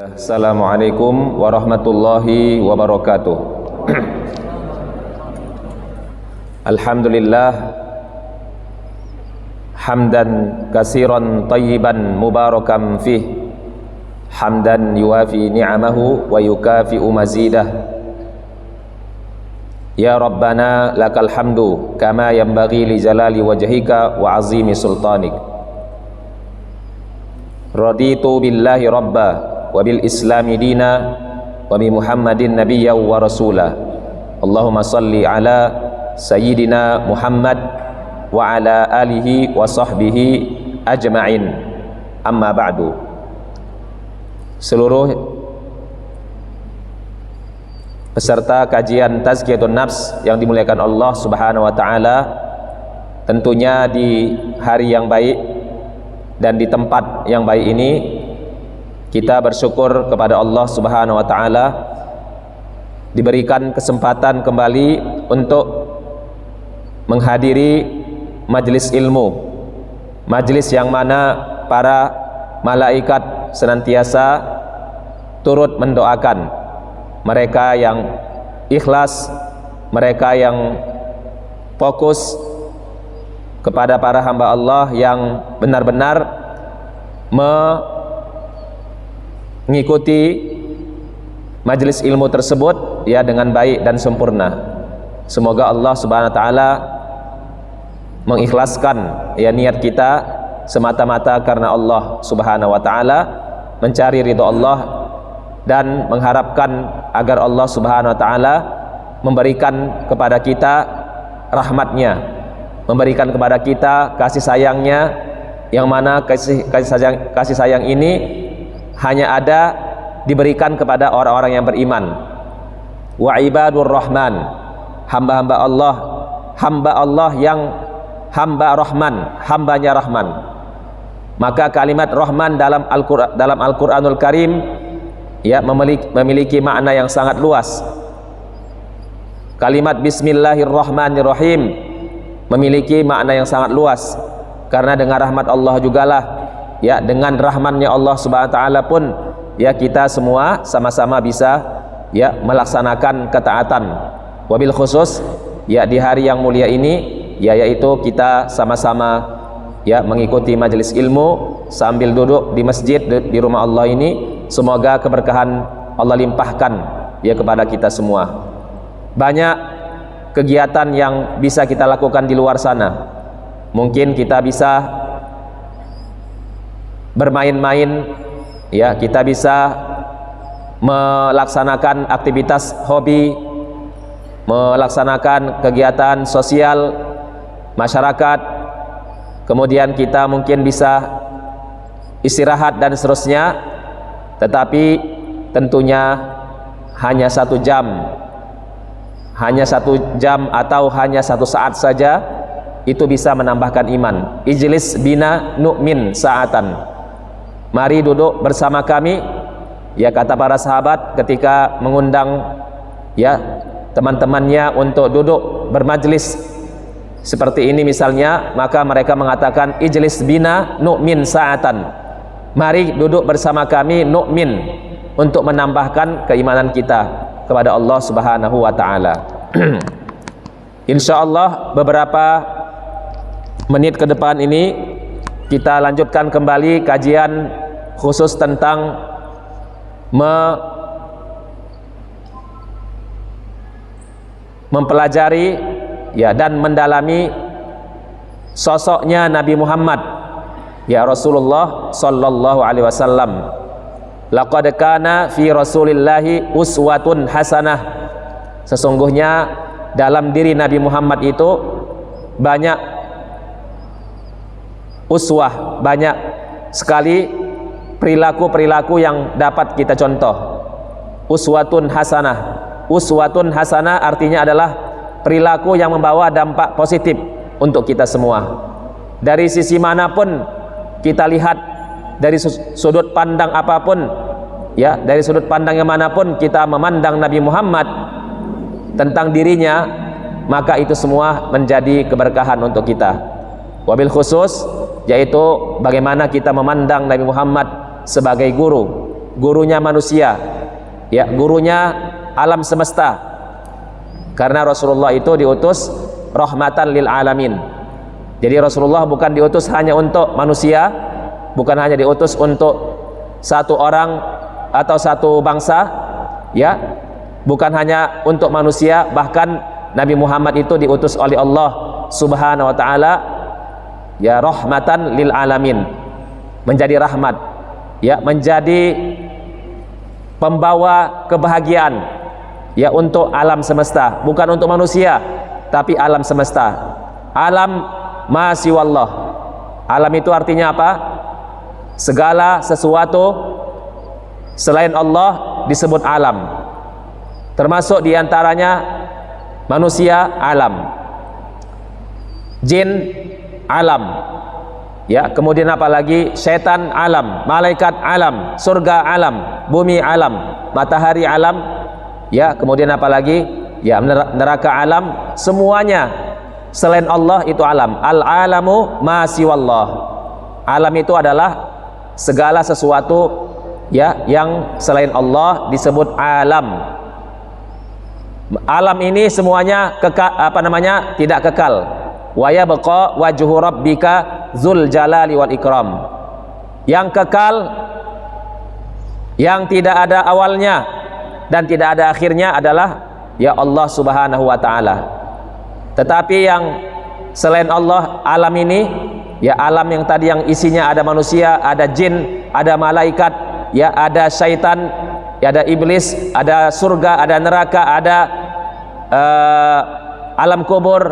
Assalamualaikum warahmatullahi wabarakatuh. Alhamdulillah hamdan katsiran tayyiban mubarakan fih, hamdan yuwafi ni'amahu wa yukafi'u mazidah. Ya Rabbana lakal hamdu kama yanbaghi li jalali wajhika wa azimi sultanik. Raditu billahi rabba wa bil islami dina wa bi muhammadin nabiyya wa rasula. Allahumma salli ala sayyidina Muhammad wa ala alihi wa sahbihi ajma'in. Amma ba'du. Seluruh peserta kajian Tazkiyatun Nafs yang dimuliakan Allah Subhanahu wa taala, tentunya di hari yang baik dan di tempat yang baik ini kita bersyukur kepada Allah Subhanahu wa taala diberikan kesempatan kembali untuk menghadiri majelis ilmu, majelis yang mana para malaikat senantiasa turut mendoakan mereka yang ikhlas, mereka yang fokus kepada para hamba Allah yang benar-benar mengikuti majelis ilmu tersebut ya dengan baik dan sempurna. Semoga Allah Subhanahu wa taala mengikhlaskan ya niat kita semata-mata karena Allah Subhanahu wa taala, mencari ridha Allah dan mengharapkan agar Allah Subhanahu wa taala memberikan kepada kita rahmatnya, memberikan kepada kita kasih sayangnya, yang mana kasih sayang ini hanya ada diberikan kepada orang-orang yang beriman. Wa ibadur rahman, hamba-hamba Allah yang hamba Rahman, hambanya Rahman. Maka kalimat Rahman dalam Al-Qur'anul Karim ya memiliki makna yang sangat luas. Kalimat Bismillahirrahmanirrahim memiliki makna yang sangat luas, karena dengan rahmat Allah jugalah ya, dengan rahmannya Allah Subhanahu wa taala pun ya kita semua sama-sama bisa ya melaksanakan ketaatan. Wabil khusus ya di hari yang mulia ini ya, yaitu kita sama-sama ya mengikuti majelis ilmu sambil duduk di masjid di rumah Allah ini. Semoga keberkahan Allah limpahkan ya kepada kita semua. Banyak kegiatan yang bisa kita lakukan di luar sana. Mungkin kita bisa bermain-main ya, kita bisa melaksanakan aktivitas hobi, melaksanakan kegiatan sosial masyarakat, kemudian kita mungkin bisa istirahat dan seterusnya. Tetapi tentunya hanya 1 jam, hanya 1 jam atau hanya 1 saat saja itu bisa menambahkan iman. Ijlis bina nu'min sa'atan, mari duduk bersama kami ya, kata para sahabat ketika mengundang ya teman-temannya untuk duduk bermajlis seperti ini misalnya, maka mereka mengatakan ijlis bina nu'min sa'atan, mari duduk bersama kami nu'min, untuk menambahkan keimanan kita kepada Allah Subhanahu wa taala. Insyaallah beberapa menit ke depan ini kita lanjutkan kembali kajian khusus tentang mempelajari ya dan mendalami sosoknya Nabi Muhammad ya Rasulullah sallallahu alaihi wasallam. Laqad kana fi Rasulillahi uswatun hasanah. Sesungguhnya dalam diri Nabi Muhammad itu banyak uswah, banyak sekali perilaku-perilaku yang dapat kita contoh. Uswatun hasanah. Uswatun hasanah artinya adalah perilaku yang membawa dampak positif untuk kita semua. Dari sisi manapun kita lihat, dari sudut pandang apapun ya, dari sudut pandang yang manapun kita memandang Nabi Muhammad tentang dirinya, maka itu semua menjadi keberkahan untuk kita. Wabil khusus yaitu bagaimana kita memandang Nabi Muhammad sebagai guru, gurunya manusia, ya, gurunya alam semesta. Karena Rasulullah itu diutus rahmatan lil alamin. Jadi Rasulullah bukan diutus hanya untuk manusia, bukan hanya diutus untuk satu orang atau satu bangsa, ya, bukan hanya untuk manusia, bahkan Nabi Muhammad itu diutus oleh Allah Subhanahu wa taala, ya, rahmatan lil alamin, menjadi rahmat, ya, menjadi pembawa kebahagiaan, ya, untuk alam semesta, bukan untuk manusia tapi alam semesta, alam ma siwallah. Alam itu artinya apa? Segala sesuatu selain Allah disebut alam, termasuk diantaranya manusia alam, jin alam, ya, kemudian apalagi setan alam, malaikat alam, surga alam, bumi alam, matahari alam, ya, kemudian apalagi, ya, neraka alam, semuanya selain Allah itu alam. Al-alamu ma siwallah. Alam itu adalah segala sesuatu, ya, yang selain Allah disebut alam. Alam ini semuanya tidak kekal. Wa yabqa wajhu rabbika dzul jalali wal ikram. Yang kekal, yang tidak ada awalnya dan tidak ada akhirnya adalah, ya, Allah Subhanahu wa taala. Tetapi yang selain Allah, alam ini, ya, alam yang tadi yang isinya ada manusia, ada jin, ada malaikat, ya, ada syaitan, ya, ada iblis, ada surga, ada neraka, ada alam kubur,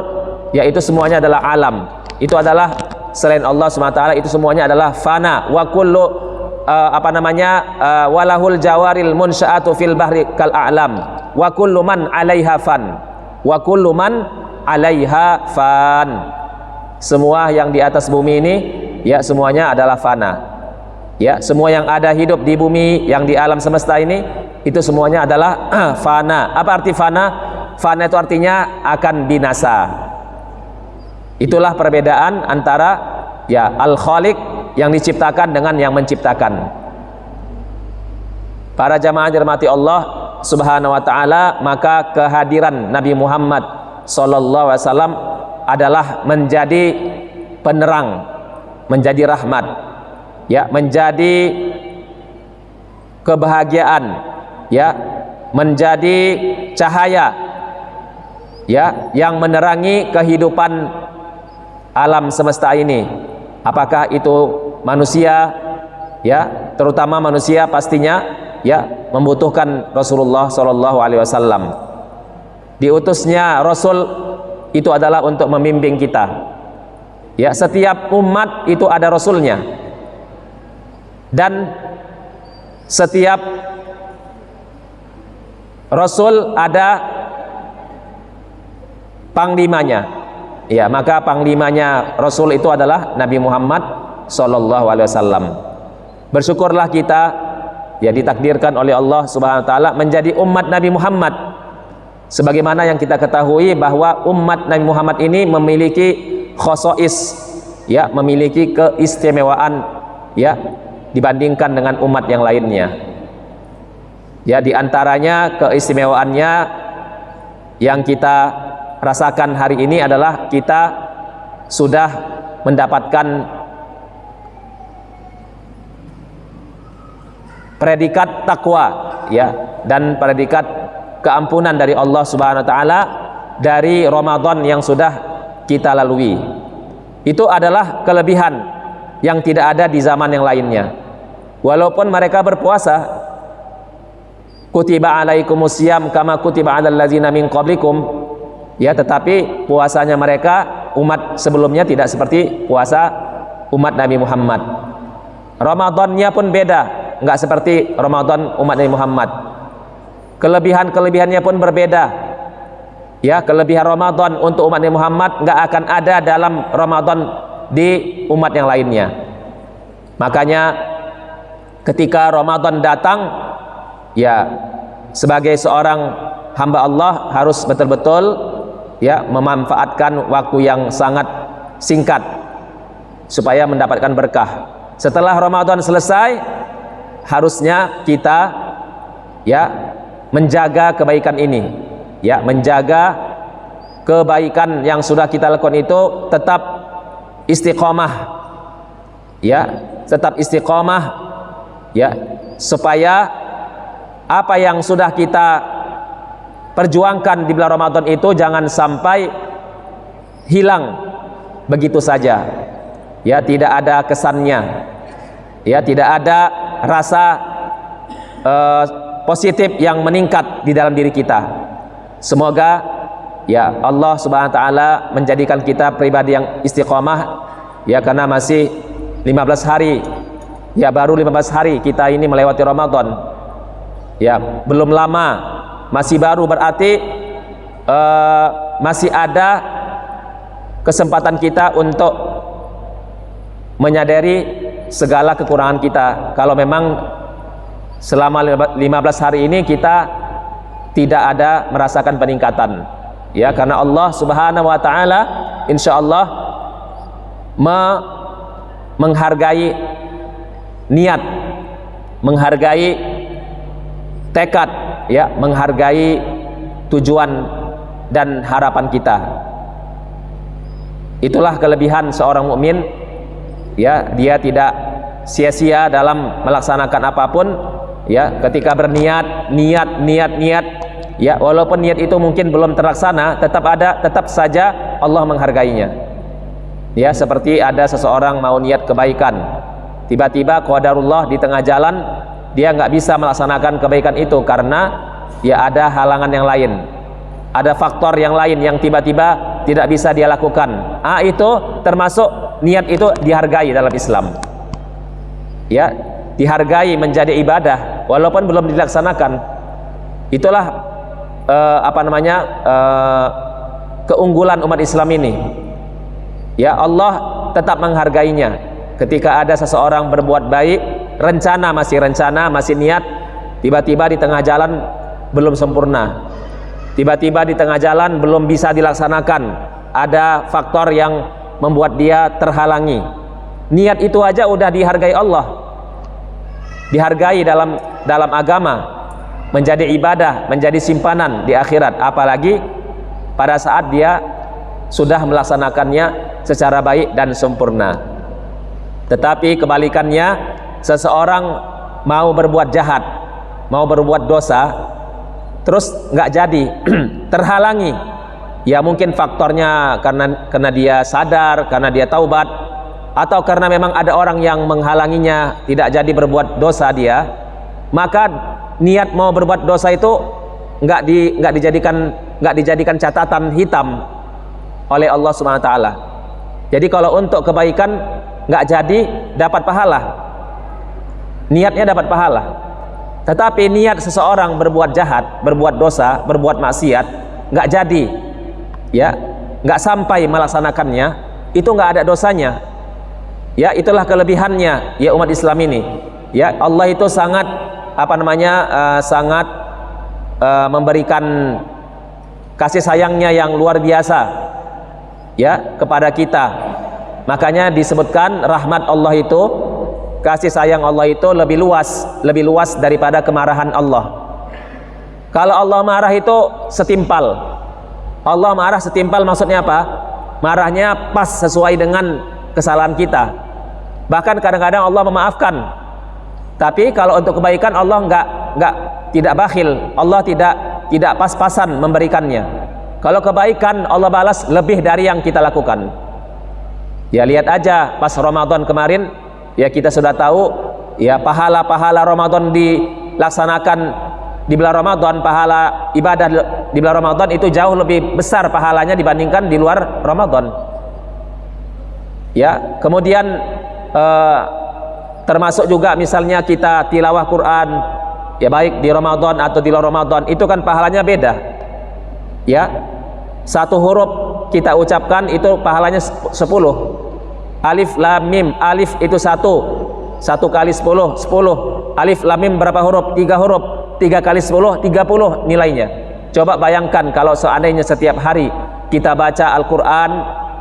ya, itu semuanya adalah alam. Itu adalah selain Allah SWT, itu semuanya adalah fana. Wa kullu walahul jawaril munsya'atu fil bahri kal a'lam. Wa kullu man 'alaiha fan. Wa kullu man 'alaiha fan. Semua yang di atas bumi ini, ya, semuanya adalah fana. Ya, semua yang ada hidup di bumi, yang di alam semesta ini, itu semuanya adalah fana. Apa arti fana? Fana itu artinya akan binasa. Itulah perbedaan antara, ya, al-khaliq yang diciptakan dengan yang menciptakan. Para jamaah dirahmati Allah Subhanahu wa taala, maka kehadiran Nabi Muhammad sallallahu alaihi wasallam adalah menjadi penerang, menjadi rahmat, ya, menjadi kebahagiaan, ya, menjadi cahaya, ya, yang menerangi kehidupan alam semesta ini. Apakah itu manusia, ya, terutama manusia pastinya, ya, membutuhkan Rasulullah sallallahu alaihi wasallam. Diutusnya Rasul itu adalah untuk membimbing kita. Ya, setiap umat itu ada rasulnya, dan setiap rasul ada panglimanya. Ya, maka panglimanya rasul itu adalah Nabi Muhammad sallallahu alaihi wasallam. Bersyukurlah kita, ya, ditakdirkan oleh Allah Subhanahu wa taala menjadi umat Nabi Muhammad. Sebagaimana yang kita ketahui bahwa umat Nabi Muhammad ini memiliki khosois, ya, memiliki keistimewaan, ya, dibandingkan dengan umat yang lainnya. Ya, diantaranya keistimewaannya yang kita rasakan hari ini adalah kita sudah mendapatkan predikat takwa, ya, dan predikat keampunan dari Allah Subhanahu wa taala dari Ramadan yang sudah kita lalui. Itu adalah kelebihan yang tidak ada di zaman yang lainnya. Walaupun mereka berpuasa, kutiba alaikumusiyam kama kutiba alal ladzina min qablikum, ya, tetapi puasanya mereka umat sebelumnya tidak seperti puasa umat Nabi Muhammad. Ramadannya pun beda, nggak seperti Ramadan umat Nabi Muhammad. Kelebihan-kelebihannya pun berbeda. Ya, kelebihan Ramadan untuk umat Nabi Muhammad nggak akan ada dalam Ramadan di umat yang lainnya. Makanya ketika Ramadan datang, ya, sebagai seorang hamba Allah harus betul-betul, ya, memanfaatkan waktu yang sangat singkat supaya mendapatkan berkah. Setelah Ramadan selesai, harusnya kita ya menjaga kebaikan ini, ya menjaga kebaikan yang sudah kita lakukan itu tetap istiqomah, ya tetap istiqomah, ya supaya apa yang sudah kita perjuangkan di bulan Ramadan itu jangan sampai hilang begitu saja, ya tidak ada kesannya, ya tidak ada rasa positif yang meningkat di dalam diri kita. Semoga ya Allah Subhanahu wa taala menjadikan kita pribadi yang istiqomah, ya karena masih 15 hari, ya baru 15 hari kita ini melewati Ramadan, ya belum lama, masih baru, berarti masih ada kesempatan kita untuk menyadari segala kekurangan kita. Kalau memang selama 15 hari ini kita tidak ada merasakan peningkatan, ya karena Allah Subhanahu wa taala insyaallah menghargai niat, menghargai tekad, ya menghargai tujuan dan harapan kita. Itulah kelebihan seorang mukmin, ya dia tidak sia-sia dalam melaksanakan apapun, ya ketika berniat, niat, ya walaupun niat itu mungkin belum terlaksana, tetap saja Allah menghargainya. Ya seperti ada seseorang mau niat kebaikan, tiba-tiba qadarullah di tengah jalan dia nggak bisa melaksanakan kebaikan itu karena ya ada halangan yang lain, ada faktor yang lain yang tiba-tiba tidak bisa dia lakukan. Itu termasuk niat itu dihargai dalam Islam, ya dihargai menjadi ibadah walaupun belum dilaksanakan. Itulah keunggulan umat Islam ini, ya Allah tetap menghargainya. Ketika ada seseorang berbuat baik, rencana, masih niat, tiba-tiba di tengah jalan belum sempurna, tiba-tiba di tengah jalan belum bisa dilaksanakan, ada faktor yang membuat dia terhalangi. Niat itu aja udah dihargai Allah, dihargai dalam agama, menjadi ibadah, menjadi simpanan di akhirat, apalagi pada saat dia sudah melaksanakannya secara baik dan sempurna. Tetapi kebalikannya, seseorang mau berbuat jahat, mau berbuat dosa, terus nggak jadi, terhalangi, ya mungkin faktornya karena dia sadar, karena dia taubat, atau karena memang ada orang yang menghalanginya tidak jadi berbuat dosa dia, maka niat mau berbuat dosa itu nggak dijadikan catatan hitam oleh Allah Subhanahu wa taala. Jadi kalau untuk kebaikan nggak jadi dapat pahala, niatnya dapat pahala. Tetapi niat seseorang berbuat jahat, berbuat dosa, berbuat maksiat, nggak jadi, ya nggak sampai melaksanakannya, itu nggak ada dosanya. Ya itulah kelebihannya, ya umat Islam ini. Ya Allah itu sangat sangat memberikan kasih sayangnya yang luar biasa, ya kepada kita. Makanya disebutkan rahmat Allah itu, kasih sayang Allah itu lebih luas daripada kemarahan Allah. Kalau Allah marah itu setimpal. Allah marah setimpal maksudnya apa? Marahnya pas sesuai dengan kesalahan kita. Bahkan kadang-kadang Allah memaafkan. Tapi kalau untuk kebaikan Allah tidak bakhil. Allah tidak pas-pasan memberikannya. Kalau kebaikan Allah balas lebih dari yang kita lakukan. Ya lihat aja pas Ramadan kemarin, ya kita sudah tahu, ya pahala-pahala Ramadan dilaksanakan di bulan Ramadan, pahala ibadah di bulan Ramadan itu jauh lebih besar pahalanya dibandingkan di luar Ramadan. Ya, kemudian termasuk juga misalnya kita tilawah Quran, ya baik di Ramadan atau di luar Ramadan, itu kan pahalanya beda. Ya, satu huruf kita ucapkan itu pahalanya 10. Alif lam mim, alif itu 1 kali 10, 10. Alif lam mim berapa huruf? 3 huruf. 3 kali 10, 30 nilainya. Coba bayangkan kalau seandainya setiap hari kita baca Al-Quran,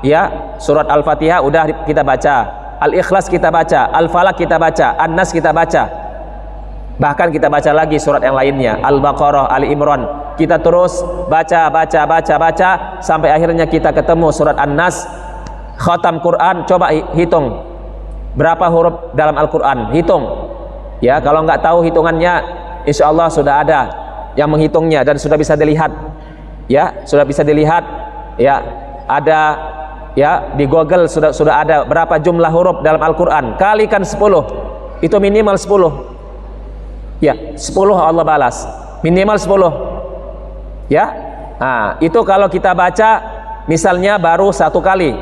ya surat Al-Fatihah udah kita baca, Al-Ikhlas kita baca, Al-Falaq kita baca, An-Nas kita baca, Bahkan kita baca lagi surat yang lainnya, Al-Baqarah, Ali Imran. Kita terus baca sampai akhirnya kita ketemu surat An-Nas, khatam Quran. Coba hitung berapa huruf dalam Al-Quran, hitung. Ya, kalau nggak tahu hitungannya, insya Allah sudah ada yang menghitungnya dan sudah bisa dilihat. Ya, sudah bisa dilihat. Ya, ada ya di Google sudah ada berapa jumlah huruf dalam Al-Quran. Kalikan 10, itu minimal 10. Ya, 10 Allah balas, minimal 10. Ya, nah itu kalau kita baca misalnya baru 1 kali.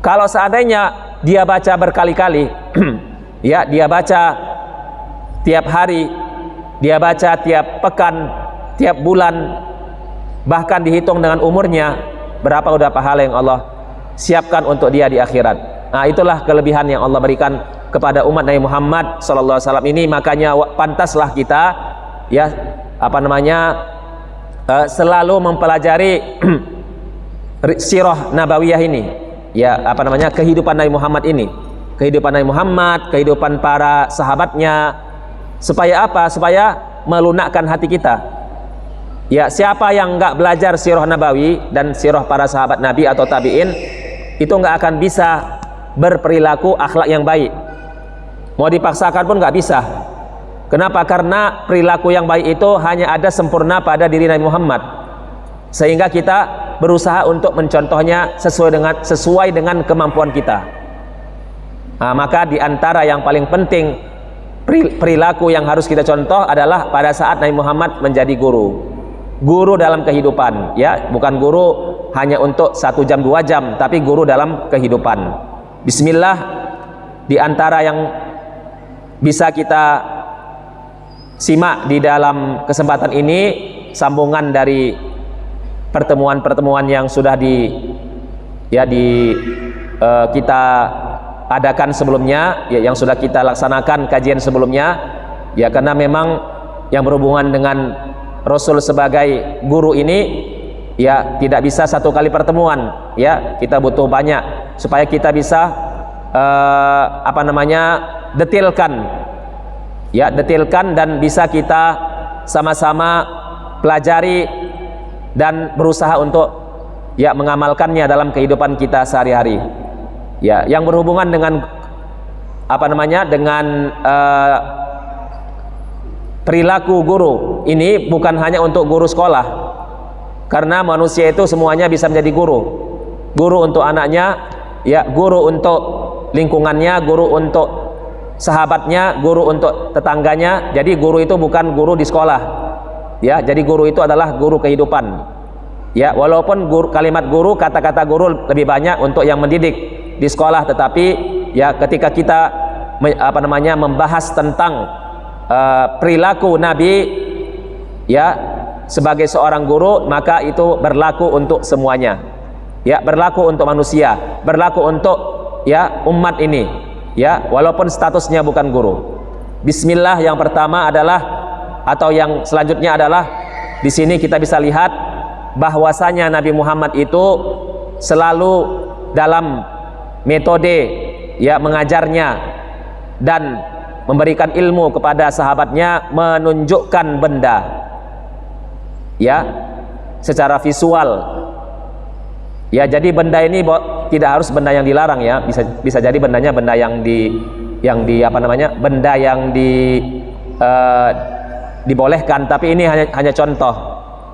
Kalau seandainya dia baca berkali-kali, ya dia baca tiap hari, dia baca tiap pekan, tiap bulan, bahkan dihitung dengan umurnya, berapa udah pahala yang Allah siapkan untuk dia di akhirat. Nah itulah kelebihan yang Allah berikan kepada umat Nabi Muhammad SAW ini. Makanya pantaslah kita ya selalu mempelajari sirah nabawiyah ini, ya kehidupan Nabi Muhammad ini, kehidupan Nabi Muhammad, kehidupan para sahabatnya, supaya apa? Supaya melunakkan hati kita. Ya, siapa yang enggak belajar sirah nabawi dan sirah para sahabat Nabi atau tabi'in, itu enggak akan bisa berperilaku akhlak yang baik. Mau dipaksakan pun nggak bisa. Kenapa? Karena perilaku yang baik itu hanya ada sempurna pada diri Nabi Muhammad, sehingga kita berusaha untuk mencontohnya sesuai dengan kemampuan kita. Nah, maka diantara yang paling penting perilaku yang harus kita contoh adalah pada saat Nabi Muhammad menjadi guru dalam kehidupan, ya, bukan guru hanya untuk 1 jam 2 jam, tapi guru dalam kehidupan. Bismillah, diantara yang bisa kita simak di dalam kesempatan ini, sambungan dari pertemuan-pertemuan yang sudah kita adakan sebelumnya, ya, yang sudah kita laksanakan kajian sebelumnya, ya, karena memang yang berhubungan dengan Rasul sebagai guru ini, ya, tidak bisa 1 kali pertemuan, ya, kita butuh banyak supaya kita bisa detilkan dan bisa kita sama-sama pelajari dan berusaha untuk ya mengamalkannya dalam kehidupan kita sehari-hari. Ya, yang berhubungan dengan perilaku guru ini bukan hanya untuk guru sekolah, karena manusia itu semuanya bisa menjadi guru untuk anaknya, ya, guru untuk lingkungannya, guru untuk sahabatnya, guru untuk tetangganya. Jadi guru itu bukan guru di sekolah, ya, jadi guru itu adalah guru kehidupan, ya, walaupun kalimat guru, kata-kata guru lebih banyak untuk yang mendidik di sekolah, tetapi ya ketika kita membahas tentang perilaku Nabi, ya, sebagai seorang guru, maka itu berlaku untuk semuanya, ya, berlaku untuk manusia, berlaku untuk ya umat ini, ya, walaupun statusnya bukan guru. Bismillah, yang pertama adalah, atau yang selanjutnya adalah, di sini kita bisa lihat bahwasanya Nabi Muhammad itu selalu dalam metode ya mengajarnya dan memberikan ilmu kepada sahabatnya menunjukkan benda, ya, secara visual. Ya, jadi benda ini tidak harus benda yang dilarang, ya, bisa jadi bendanya benda yang dibolehkan, tapi ini hanya contoh.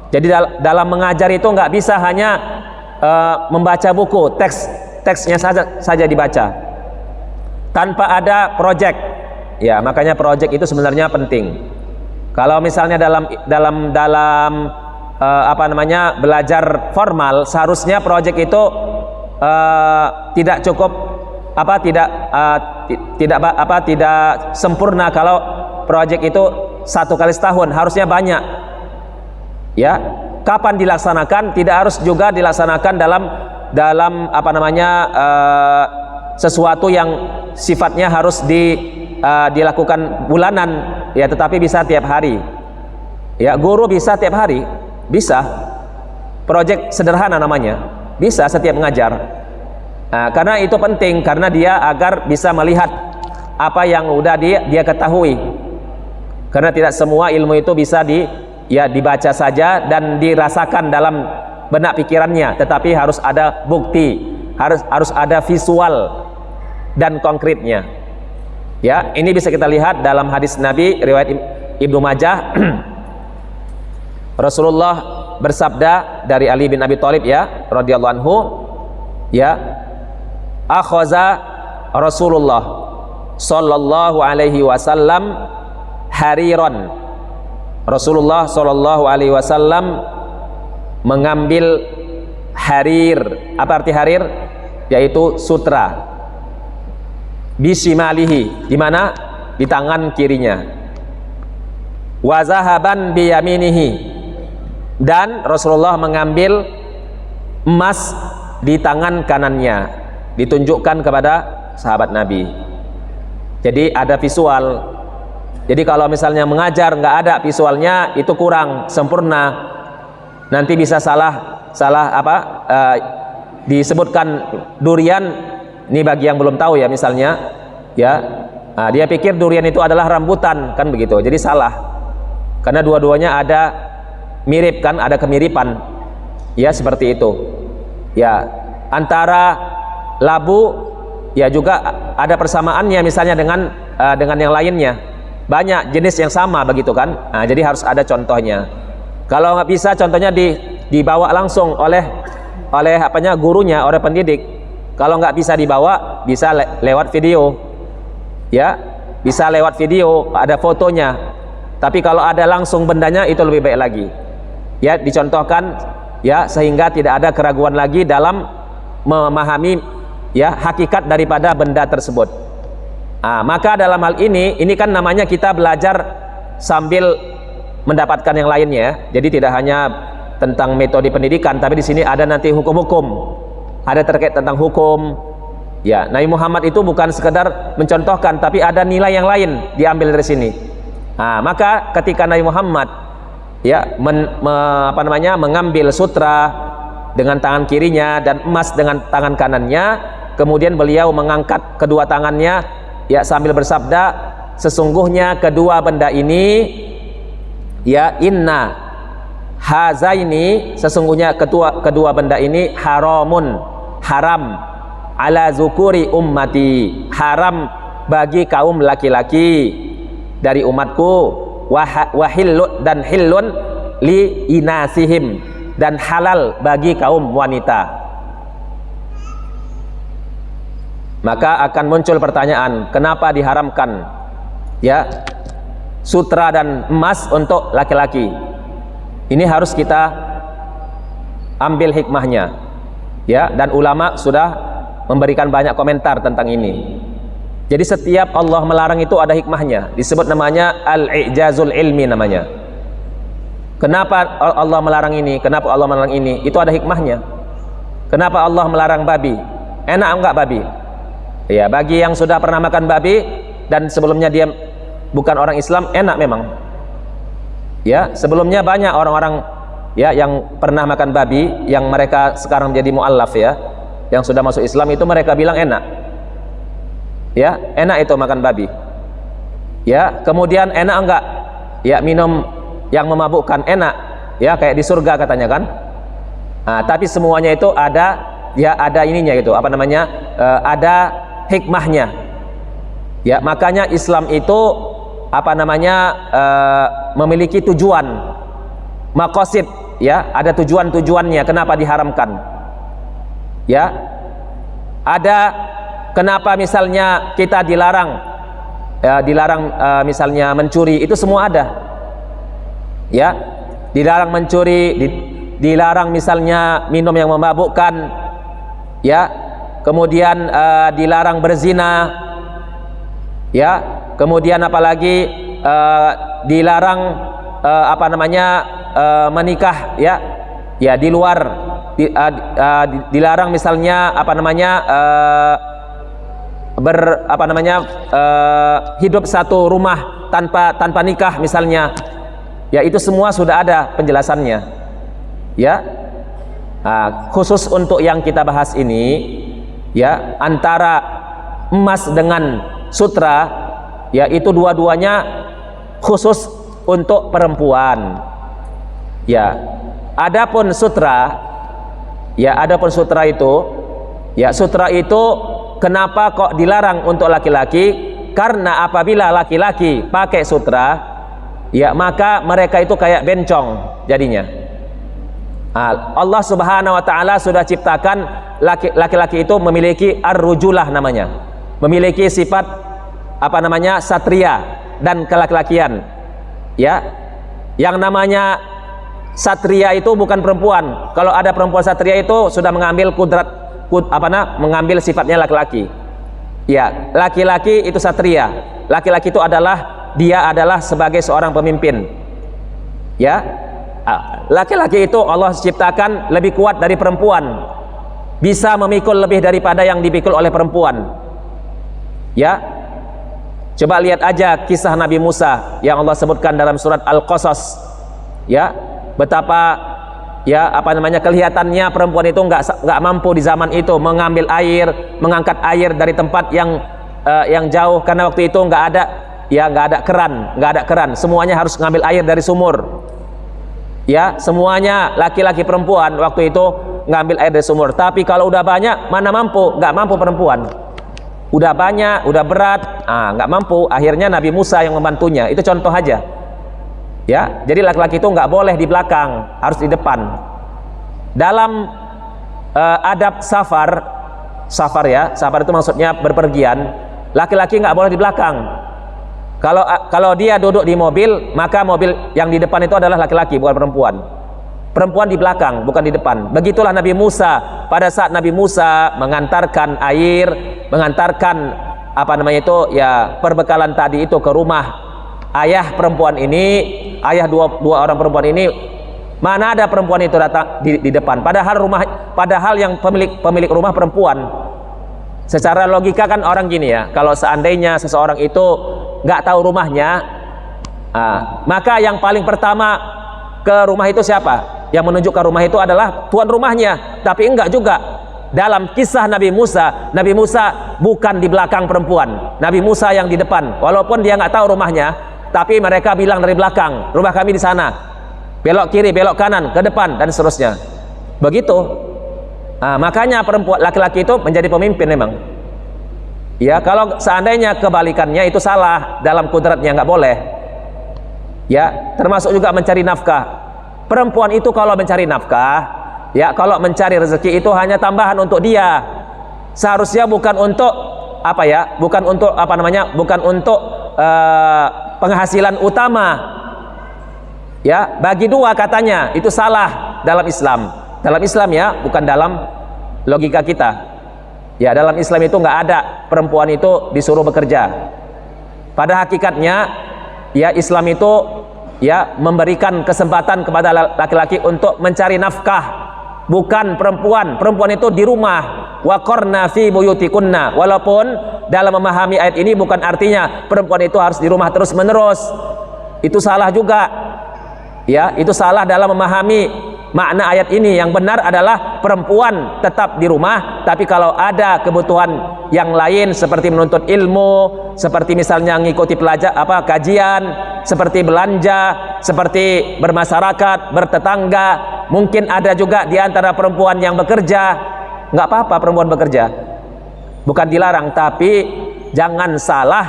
Jadi dalam mengajar itu nggak bisa hanya membaca buku, teksnya saja dibaca tanpa ada project. Ya, makanya project itu sebenarnya penting. Kalau misalnya dalam belajar formal, seharusnya project itu tidak cukup, tidak sempurna. Kalau project itu 1 kali setahun, harusnya banyak. Ya, kapan dilaksanakan? Tidak harus juga dilaksanakan dalam sesuatu yang sifatnya harus dilakukan bulanan, ya, tetapi bisa tiap hari. Ya, guru bisa tiap hari, bisa. Project sederhana namanya, bisa setiap mengajar. Nah, karena itu penting, karena dia agar bisa melihat apa yang udah dia ketahui. Karena tidak semua ilmu itu bisa dibaca saja dan dirasakan dalam benak pikirannya, tetapi harus ada bukti, harus ada visual dan konkretnya. Ya, ini bisa kita lihat dalam hadis Nabi riwayat Ibnu Majah. Rasulullah bersabda dari Ali bin Abi Thalib ya radhiyallahu anhu, ya, akhaza Rasulullah sallallahu alaihi wasallam hariran. Rasulullah sallallahu alaihi wasallam mengambil harir. Apa arti harir? Yaitu sutra. Bisimalihi, di mana? Di tangan kirinya. Wa zahaban biyaminihi, dan Rasulullah mengambil emas di tangan kanannya, ditunjukkan kepada sahabat Nabi. Jadi ada visual. Jadi kalau misalnya mengajar nggak ada visualnya, itu kurang sempurna. Nanti bisa salah disebutkan durian. Ini bagi yang belum tahu ya, misalnya ya, dia pikir durian itu adalah rambutan, kan begitu. Jadi salah, karena dua-duanya ada mirip, kan, ada kemiripan ya, seperti itu ya. Antara labu ya juga ada persamaannya, misalnya dengan yang lainnya, banyak jenis yang sama begitu kan. Jadi harus ada contohnya. Kalau nggak bisa contohnya dibawa langsung oleh gurunya, oleh pendidik. Kalau nggak bisa dibawa, bisa lewat video ya, bisa lewat video, ada fotonya. Tapi kalau ada langsung bendanya, itu lebih baik lagi ya, dicontohkan ya, sehingga tidak ada keraguan lagi dalam memahami ya hakikat daripada benda tersebut. Maka dalam hal ini kan namanya kita belajar sambil mendapatkan yang lainnya. Jadi tidak hanya tentang metode pendidikan, tapi di sini ada nanti hukum-hukum, ada terkait tentang hukum. Ya, Nabi Muhammad itu bukan sekedar mencontohkan, tapi ada nilai yang lain diambil dari sini. Maka ketika Nabi Muhammad ya mengambil sutra dengan tangan kirinya dan emas dengan tangan kanannya, kemudian beliau mengangkat kedua tangannya ya sambil bersabda, sesungguhnya kedua benda ini ya, inna hazaini, sesungguhnya kedua benda ini haram ala zukuri ummati, haram bagi kaum laki-laki dari umatku, wahillun dan hillun li inasihim, dan halal bagi kaum wanita. Maka akan muncul pertanyaan, kenapa diharamkan ya sutra dan emas untuk laki-laki? Ini harus kita ambil hikmahnya ya, dan ulama sudah memberikan banyak komentar tentang ini. Jadi setiap Allah melarang itu ada hikmahnya, disebut namanya al-i'jazul ilmi namanya. Kenapa Allah melarang ini? Kenapa Allah melarang ini? Itu ada hikmahnya. Kenapa Allah melarang babi? Enak enggak babi? Ya, bagi yang sudah pernah makan babi dan sebelumnya dia bukan orang Islam, enak memang. Ya, sebelumnya banyak orang-orang ya yang pernah makan babi, yang mereka sekarang menjadi mu'allaf ya, yang sudah masuk Islam, itu mereka bilang enak. Ya, enak itu makan babi. Ya, kemudian enak enggak? Ya, minum yang memabukkan, enak. Ya, kayak di surga katanya kan. Tapi semuanya itu ada ininya gitu, ada hikmahnya. Ya, makanya Islam itu memiliki tujuan, maqasid ya, ada tujuannya kenapa diharamkan. Ya, ada kenapa misalnya kita dilarang misalnya mencuri, itu semua ada. Ya, dilarang mencuri, dilarang misalnya minum yang memabukkan, ya, kemudian dilarang berzina, ya, kemudian apalagi dilarang menikah, ya, di luar, dilarang misalnya hidup satu rumah tanpa nikah misalnya. Ya, itu semua sudah ada penjelasannya. Ya, khusus untuk yang kita bahas ini, ya, antara emas dengan sutra, ya, itu dua-duanya khusus untuk perempuan. Ya, adapun sutra, ya adapun sutra itu, ya sutra itu kenapa kok dilarang untuk laki-laki? Karena apabila laki-laki pakai sutra, ya maka mereka itu kayak bencong jadinya. Allah Subhanahu wa taala sudah ciptakan laki-laki itu memiliki ar-rujulah namanya, memiliki sifat apa namanya satria dan kelaki-lakian. Ya, yang namanya satria itu bukan perempuan. Kalau ada perempuan satria itu sudah mengambil mengambil sifatnya laki-laki. Ya, laki-laki itu satria. Laki-laki itu dia adalah sebagai seorang pemimpin. Ya, laki-laki itu Allah ciptakan lebih kuat dari perempuan, bisa memikul lebih daripada yang dipikul oleh perempuan. Ya, coba lihat aja kisah Nabi Musa yang Allah sebutkan dalam surat Al-Qasas. Ya, betapa ya apa namanya kelihatannya perempuan itu nggak mampu di zaman itu mengambil air, mengangkat air dari tempat yang jauh, karena waktu itu nggak ada keran, semuanya harus ngambil air dari sumur. Ya, semuanya laki-laki perempuan waktu itu ngambil air dari sumur. Tapi kalau udah banyak, mana mampu? Nggak mampu perempuan. Udah banyak, udah berat, nggak mampu. Akhirnya Nabi Musa yang membantunya. Itu contoh aja. Ya, jadi laki-laki itu nggak boleh di belakang, harus di depan. Dalam adab safar ya, safar itu maksudnya berpergian. Laki-laki nggak boleh di belakang. Kalau dia duduk di mobil, maka mobil yang di depan itu adalah laki-laki, bukan perempuan. Perempuan di belakang, bukan di depan. Begitulah Nabi Musa. Pada saat Nabi Musa mengantarkan air, mengantarkan apa namanya itu ya perbekalan tadi itu ke rumah ayah perempuan ini, ayah dua orang perempuan ini, mana ada perempuan itu datang di depan. Padahal yang pemilik rumah perempuan. Secara logika kan orang gini ya, kalau seandainya seseorang itu nggak tahu rumahnya, maka yang paling pertama ke rumah itu siapa? Yang menunjukkan rumah itu adalah tuan rumahnya. Tapi enggak juga. Dalam kisah Nabi Musa bukan di belakang perempuan, Nabi Musa yang di depan. Walaupun dia nggak tahu rumahnya, tapi mereka bilang dari belakang, rumah kami di sana, belok kiri, belok kanan, ke depan, dan seterusnya. Begitu. Makanya perempuan laki-laki itu menjadi pemimpin memang. Ya, kalau seandainya kebalikannya itu salah, dalam kudratnya nggak boleh. Ya, termasuk juga mencari nafkah. Perempuan itu kalau mencari nafkah, ya kalau mencari rezeki itu hanya tambahan untuk dia. Seharusnya bukan untuk bukan untuk penghasilan utama. Ya, bagi dua katanya, itu salah dalam Islam. Dalam Islam ya, bukan dalam logika kita. Ya, dalam Islam itu nggak ada perempuan itu disuruh bekerja. Pada hakikatnya, ya Islam itu ya memberikan kesempatan kepada laki-laki untuk mencari nafkah, bukan perempuan. Perempuan itu di rumah. Waqarna fi buyutikunna. Walaupun dalam memahami ayat ini bukan artinya perempuan itu harus di rumah terus-menerus. Itu salah juga. Ya, itu salah dalam memahami makna ayat ini. Yang benar adalah perempuan tetap di rumah, tapi kalau ada kebutuhan yang lain seperti menuntut ilmu, seperti misalnya mengikuti kajian, seperti belanja, seperti bermasyarakat, bertetangga, mungkin ada juga di antara perempuan yang bekerja. Nggak apa-apa perempuan bekerja, bukan dilarang, tapi jangan salah,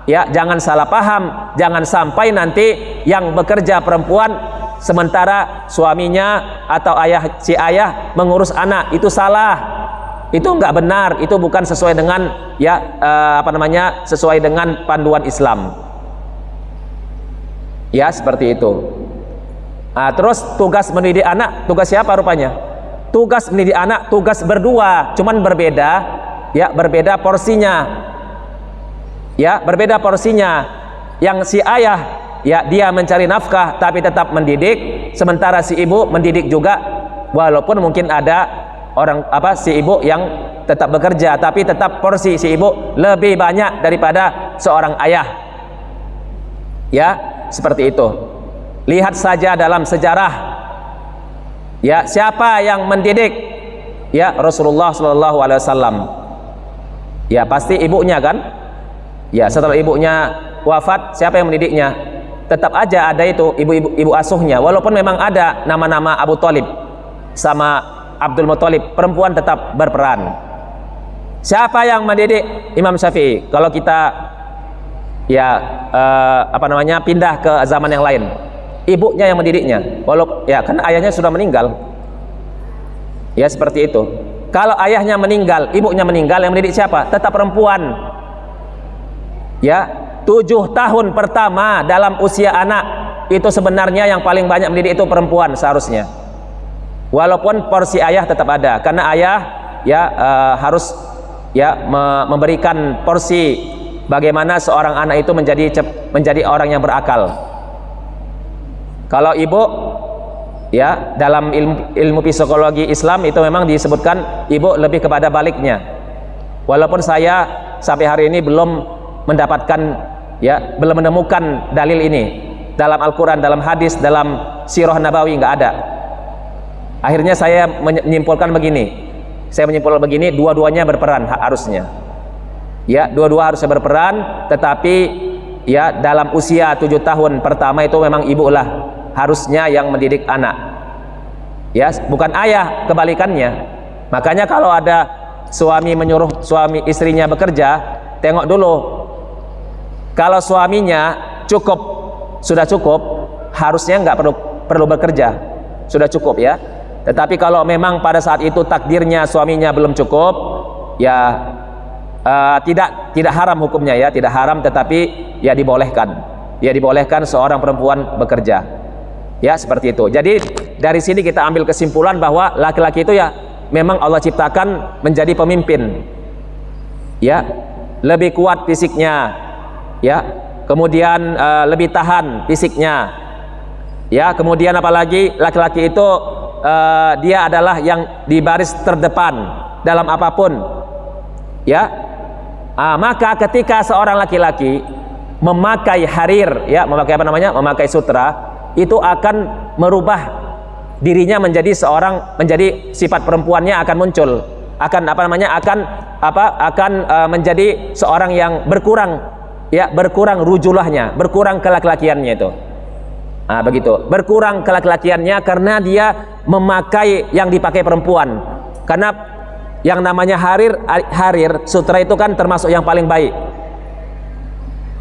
ya jangan salah paham, jangan sampai nanti yang bekerja perempuan sementara suaminya atau si ayah mengurus anak, itu salah, itu nggak benar, itu bukan sesuai dengan sesuai dengan panduan Islam. Ya seperti itu. Terus tugas mendidik anak, tugas siapa rupanya? Tugas mendidik anak, tugas berdua, cuman berbeda, ya berbeda porsinya. Ya berbeda porsinya. Yang si ayah ya dia mencari nafkah tapi tetap mendidik, sementara si ibu mendidik juga, walaupun mungkin ada si ibu yang tetap bekerja, tapi tetap porsi si ibu lebih banyak daripada seorang ayah. Ya, seperti itu. Lihat saja dalam sejarah, ya siapa yang mendidik? Ya Rasulullah SAW. Ya pasti ibunya kan? Ya setelah ibunya wafat, siapa yang mendidiknya? tetap aja ada itu ibu asuhnya. Walaupun memang ada nama-nama Abu Thalib sama Abdul Muthalib, perempuan tetap berperan. Siapa yang mendidik Imam Syafi'i? Kalau kita pindah ke zaman yang lain, ibunya yang mendidiknya. Walaupun ya kan ayahnya sudah meninggal. Ya seperti itu. Kalau ayahnya meninggal, ibunya meninggal, yang mendidik siapa? Tetap perempuan. Ya, 7 tahun pertama dalam usia anak itu sebenarnya yang paling banyak mendidik itu perempuan seharusnya. Walaupun porsi ayah tetap ada, karena ayah harus memberikan porsi bagaimana seorang anak itu menjadi orang yang berakal. Kalau ibu, ya, dalam ilmu psikologi Islam itu memang disebutkan ibu lebih kepada baliknya. Walaupun saya sampai hari ini belum mendapatkan, belum menemukan dalil ini dalam Al-Quran, dalam hadis, dalam sirah Nabawi, nggak ada. Akhirnya saya menyimpulkan begini. Dua-duanya berperan harusnya. Ya, dua-dua harusnya berperan, tetapi ya dalam usia 7 tahun pertama itu memang ibu lah harusnya yang mendidik anak. Ya, bukan ayah, kebalikannya. Makanya kalau ada suami menyuruh istrinya bekerja, tengok dulu. Kalau suaminya sudah cukup, harusnya nggak perlu bekerja, sudah cukup ya. Tetapi kalau memang pada saat itu takdirnya suaminya belum cukup, ya tidak haram hukumnya, ya tidak haram, tetapi ya dibolehkan seorang perempuan bekerja, ya seperti itu. Jadi dari sini kita ambil kesimpulan bahwa laki-laki itu ya memang Allah ciptakan menjadi pemimpin, ya lebih kuat fisiknya, ya kemudian lebih tahan fisiknya, ya kemudian apalagi laki-laki itu dia adalah yang di baris terdepan dalam apapun, ya. Maka ketika seorang laki-laki memakai harir, ya memakai sutra, itu akan merubah dirinya menjadi sifat perempuannya akan muncul, akan menjadi seorang yang berkurang rujulahnya, berkurang kelaki-lakiannya itu. Begitu, berkurang kelaki-lakiannya karena dia memakai yang dipakai perempuan. Karena yang namanya harir sutra itu kan termasuk yang paling baik.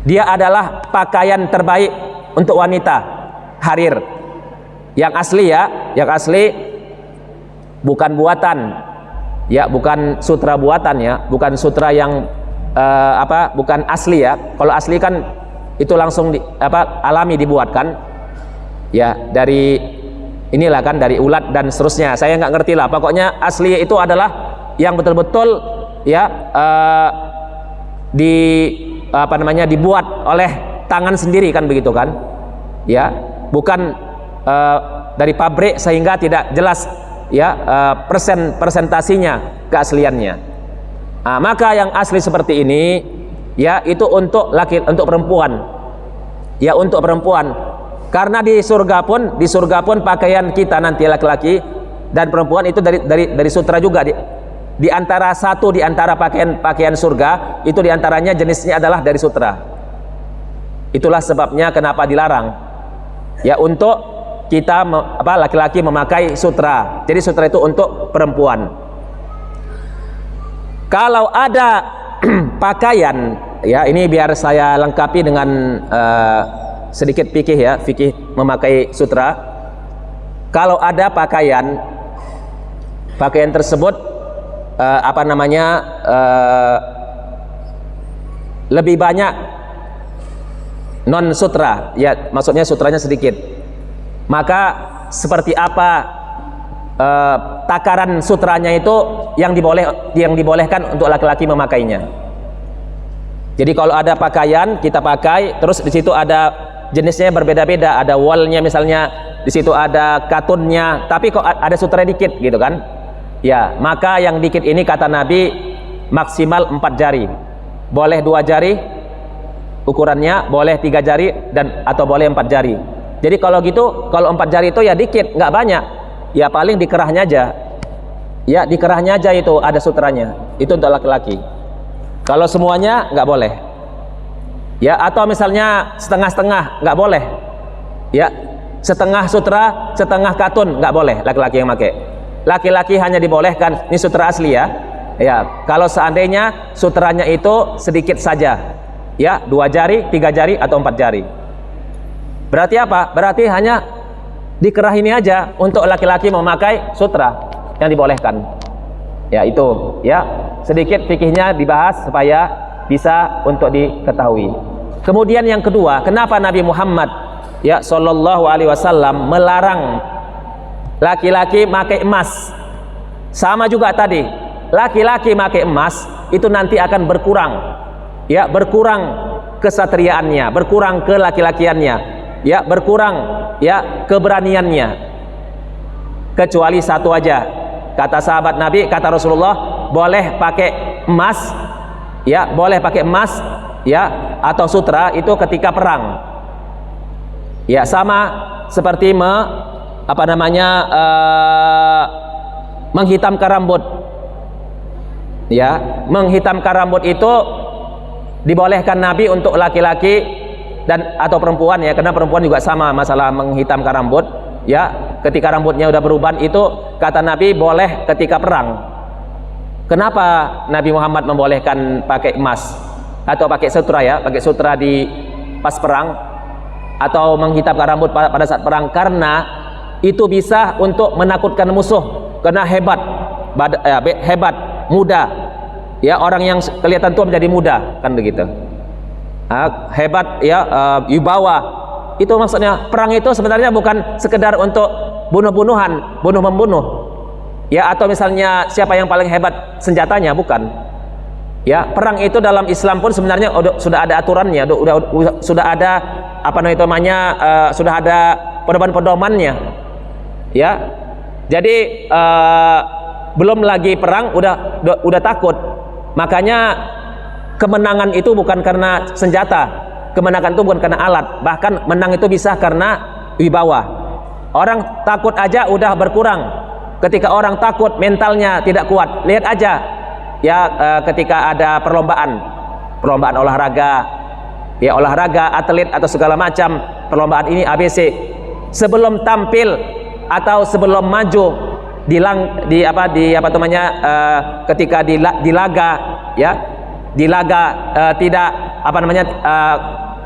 Dia adalah pakaian terbaik untuk wanita, harir. Yang asli, ya, yang asli bukan buatan, ya, bukan sutra buatan, ya, bukan sutra yang bukan asli, ya. Kalau asli kan itu langsung alami dibuatkan. Ya, dari inilah kan, dari ulat dan seterusnya. Saya nggak ngerti lah. Pokoknya asli itu adalah yang betul-betul ya dibuat oleh tangan sendiri kan, begitu kan? Ya, bukan dari pabrik sehingga tidak jelas ya presentasinya, keasliannya. Maka yang asli seperti ini ya itu untuk perempuan. Ya, untuk perempuan. Karena di surga pun pakaian kita nanti laki-laki dan perempuan itu dari sutra juga. Di antara pakaian surga itu diantaranya jenisnya adalah dari sutra. Itulah sebabnya kenapa dilarang, ya, untuk kita laki-laki memakai sutra. Jadi sutra itu untuk perempuan. Kalau ada pakaian, ya ini biar saya lengkapi dengan sedikit fikih, ya, fikih memakai sutra. Kalau ada pakaian tersebut lebih banyak non sutra, ya maksudnya sutranya sedikit, maka seperti apa takaran sutranya itu yang dibolehkan untuk laki-laki memakainya. Jadi kalau ada pakaian kita pakai, terus di situ ada jenisnya berbeda-beda, ada wallnya misalnya, di situ ada katunnya, tapi kok ada sutra dikit gitu kan, ya maka yang dikit ini kata Nabi maksimal 4 jari, boleh 2 jari ukurannya, boleh 3 jari atau boleh 4 jari. Jadi kalau gitu, kalau 4 jari itu ya dikit, nggak banyak, ya paling di kerahnya aja, ya di kerahnya aja itu ada sutranya, itu untuk laki-laki. Kalau semuanya nggak boleh. Ya, atau misalnya setengah-setengah nggak boleh. Ya, setengah sutra, setengah katun nggak boleh laki-laki yang pakai. Laki-laki hanya dibolehkan, ini sutra asli ya. Ya, kalau seandainya sutranya itu sedikit saja, ya 2 jari, 3 jari atau 4 jari. Berarti apa? Berarti hanya dikerah ini aja untuk laki-laki memakai sutra yang dibolehkan. Ya itu, ya sedikit fikihnya dibahas supaya bisa untuk diketahui. Kemudian yang kedua, kenapa Nabi Muhammad ya sallallahu alaihi wasallam melarang laki-laki pakai emas? Sama juga tadi, laki-laki pakai emas itu nanti akan berkurang, ya berkurang kesatriaannya, berkurang kelaki-lakiannya, ya berkurang ya keberaniannya. Kecuali satu aja, kata sahabat Nabi, kata Rasulullah, boleh pakai emas, ya boleh pakai emas, ya atau sutra itu ketika perang. Ya sama seperti menghitamkan rambut. Ya, menghitamkan rambut itu dibolehkan Nabi untuk laki-laki dan atau perempuan ya, karena perempuan juga sama masalah menghitamkan rambut. Ya, ketika rambutnya udah beruban itu kata Nabi boleh ketika perang. Kenapa Nabi Muhammad membolehkan pakai emas atau pakai sutra ya, pakai sutra di pas perang atau menghitamkan rambut pada saat perang? Karena itu bisa untuk menakutkan musuh, karena hebat, hebat, muda. Ya, orang yang kelihatan tua menjadi muda, kan begitu. Hebat ya, wibawa. Itu maksudnya perang itu sebenarnya bukan sekedar untuk bunuh-bunuhan, bunuh-membunuh. Ya, atau misalnya siapa yang paling hebat senjatanya, bukan. Ya, perang itu dalam Islam pun sebenarnya sudah ada aturannya, sudah ada apa namanya, sudah ada pedoman-pedomannya. Ya. Jadi belum lagi perang udah takut. Makanya kemenangan itu bukan karena senjata. Kemenangan itu bukan karena alat, bahkan menang itu bisa karena wibawa. Orang takut aja udah berkurang. Ketika orang takut, mentalnya tidak kuat. Lihat aja ya, ketika ada perlombaan olahraga, ya olahraga, atlet atau segala macam perlombaan ini ABC, sebelum tampil atau sebelum maju ketika di laga ya, di laga tidak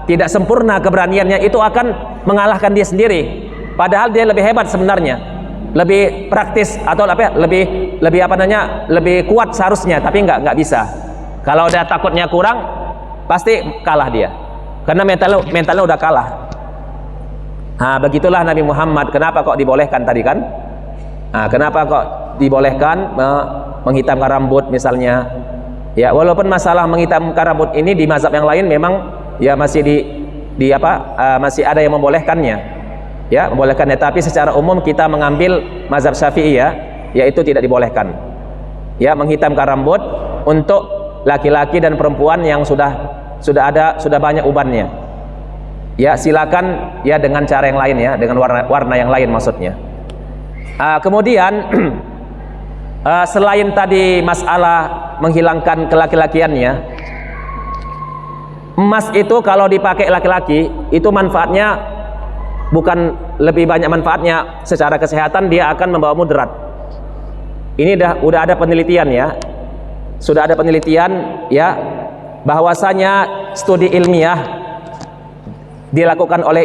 tidak sempurna keberaniannya, itu akan mengalahkan dia sendiri, padahal dia lebih hebat sebenarnya, lebih praktis atau lebih kuat seharusnya, tapi nggak bisa. Kalau udah takutnya kurang, pasti kalah dia, karena mentalnya udah kalah. Nah, begitulah Nabi Muhammad. Kenapa kok dibolehkan tadi kan? Nah, kenapa kok dibolehkan menghitamkan rambut misalnya? Ya, walaupun masalah menghitamkan rambut ini di mazhab yang lain memang ya masih masih ada yang membolehkannya. Ya, membolehkannya, tapi secara umum kita mengambil mazhab Syafi'i ya, yaitu tidak dibolehkan. Ya, menghitamkan rambut untuk laki-laki dan perempuan yang sudah banyak ubannya. Ya, silakan ya dengan cara yang lain ya, dengan warna yang lain maksudnya. Kemudian selain tadi masalah menghilangkan kelaki-lakiannya, emas itu kalau dipakai laki-laki itu manfaatnya bukan lebih banyak manfaatnya secara kesehatan, dia akan membawa mudarat. Ini udah ada penelitian ya, sudah ada penelitian ya, bahwasanya studi ilmiah dilakukan oleh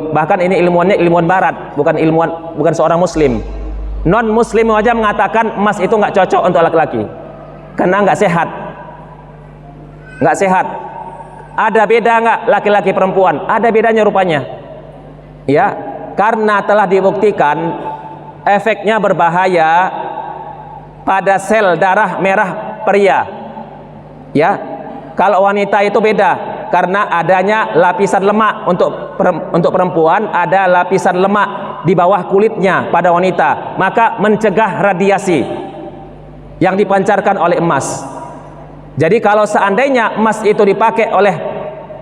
bahkan ini ilmuwan barat, bukan seorang muslim. Non muslim aja mengatakan emas itu nggak cocok untuk laki-laki karena nggak sehat. Ada beda nggak laki-laki perempuan? Ada bedanya rupanya. Ya, karena telah dibuktikan efeknya berbahaya pada sel darah merah pria. Ya, kalau wanita itu beda. Karena adanya lapisan lemak untuk perempuan, ada lapisan lemak di bawah kulitnya pada wanita, maka mencegah radiasi yang dipancarkan oleh emas. Jadi kalau seandainya emas itu dipakai oleh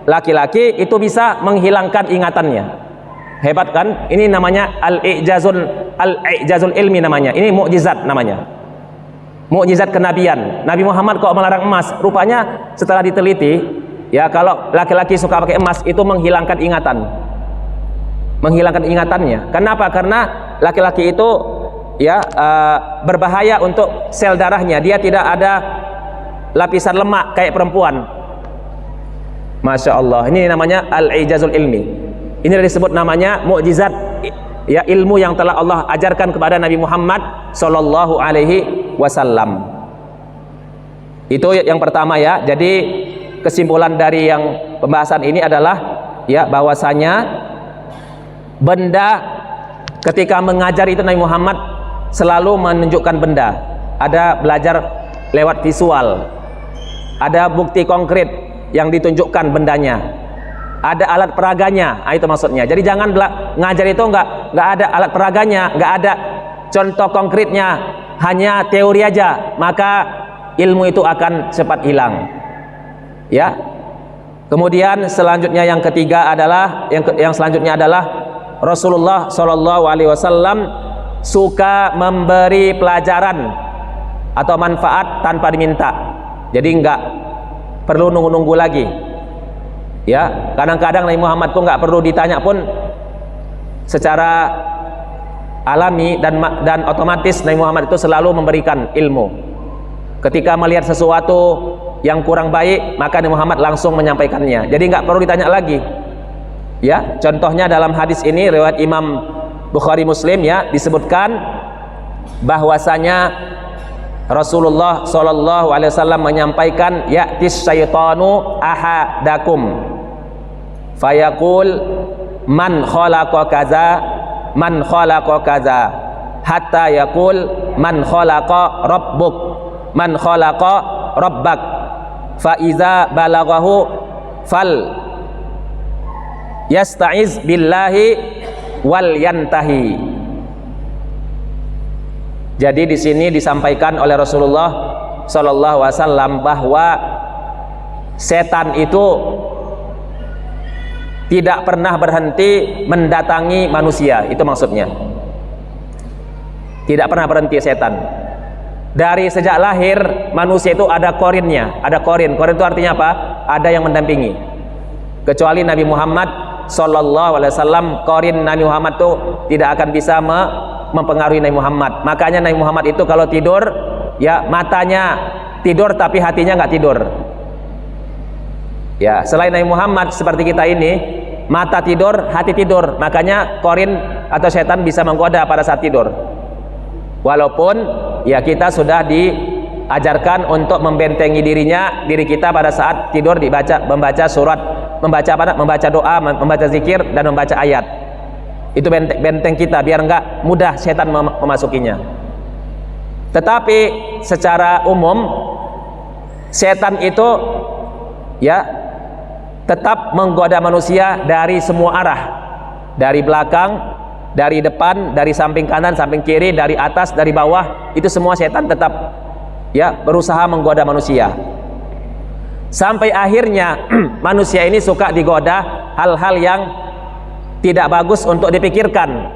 laki-laki, itu bisa menghilangkan ingatannya. Hebat kan? Ini namanya al-i'jazul ilmi namanya. Ini mukjizat namanya. Mukjizat kenabian. Nabi Muhammad kok melarang emas? Rupanya setelah diteliti, ya kalau laki-laki suka pakai emas itu menghilangkan ingatan. menghilangkan ingatannya. Kenapa? Karena laki-laki itu ya berbahaya untuk sel darahnya. Dia tidak ada lapisan lemak kayak perempuan. Masya Allah, ini namanya al-ijazul ilmi. Ini disebut namanya mukjizat ya, ilmu yang telah Allah ajarkan kepada Nabi Muhammad sallallahu alaihi wasallam. Itu yang pertama ya. Jadi kesimpulan dari yang pembahasan ini adalah ya, bahwasanya benda ketika mengajar itu Nabi Muhammad selalu menunjukkan benda. Ada belajar lewat visual, ada bukti konkret yang ditunjukkan bendanya, ada alat peraganya. Nah, itu maksudnya. Jadi jangan ngajar itu nggak ada alat peraganya, nggak ada contoh konkretnya, hanya teori aja, maka ilmu itu akan cepat hilang. Ya. Kemudian selanjutnya yang ketiga adalah yang selanjutnya adalah Rasulullah Shallallahu Alaihi Wasallam suka memberi pelajaran atau manfaat tanpa diminta. Jadi nggak perlu nunggu-nunggu lagi. Ya, kadang-kadang Nabi Muhammad tuh nggak perlu ditanya pun secara alami dan otomatis Nabi Muhammad itu selalu memberikan ilmu. Ketika melihat sesuatu yang kurang baik, maka Nabi Muhammad langsung menyampaikannya. Jadi nggak perlu ditanya lagi. Ya, contohnya dalam hadis ini riwayat Imam Bukhari Muslim ya, disebutkan bahwasanya Rasulullah Shallallahu Alaihi Wasallam menyampaikan, ya'tis syaitanu ahadakum fayaqul man khalaqa kaza man khalaqa kaza hatta yaqul man khalaqa rabbuk man khalaqa rabbak fa iza balaghahu fal yasta'iz billahi wal yantahi. Jadi di sini disampaikan oleh Rasulullah Shallallahu Alaihi Wasallam bahwa setan itu tidak pernah berhenti mendatangi manusia. Itu maksudnya. Tidak pernah berhenti setan. Dari sejak lahir manusia itu ada korinnya, ada korin. Korin itu artinya apa? Ada yang mendampingi. Kecuali Nabi Muhammad Shallallahu Alaihi Wasallam, korin Nabi Muhammad itu tidak akan bisa mempengaruhi Nabi Muhammad. Makanya Nabi Muhammad itu kalau tidur ya matanya tidur tapi hatinya nggak tidur. Ya, selain Nabi Muhammad seperti kita ini, mata tidur, hati tidur. Makanya korin atau setan bisa menggoda pada saat tidur. Walaupun ya kita sudah diajarkan untuk membentengi diri kita pada saat tidur, membaca surat, membaca doa, membaca zikir dan membaca ayat. Itu benteng kita biar enggak mudah setan memasukinya. Tetapi secara umum setan itu ya tetap menggoda manusia dari semua arah, dari belakang, dari depan, dari samping kanan, samping kiri, dari atas, dari bawah. Itu semua setan tetap ya berusaha menggoda manusia. Sampai akhirnya manusia ini suka digoda hal-hal yang tidak bagus untuk dipikirkan.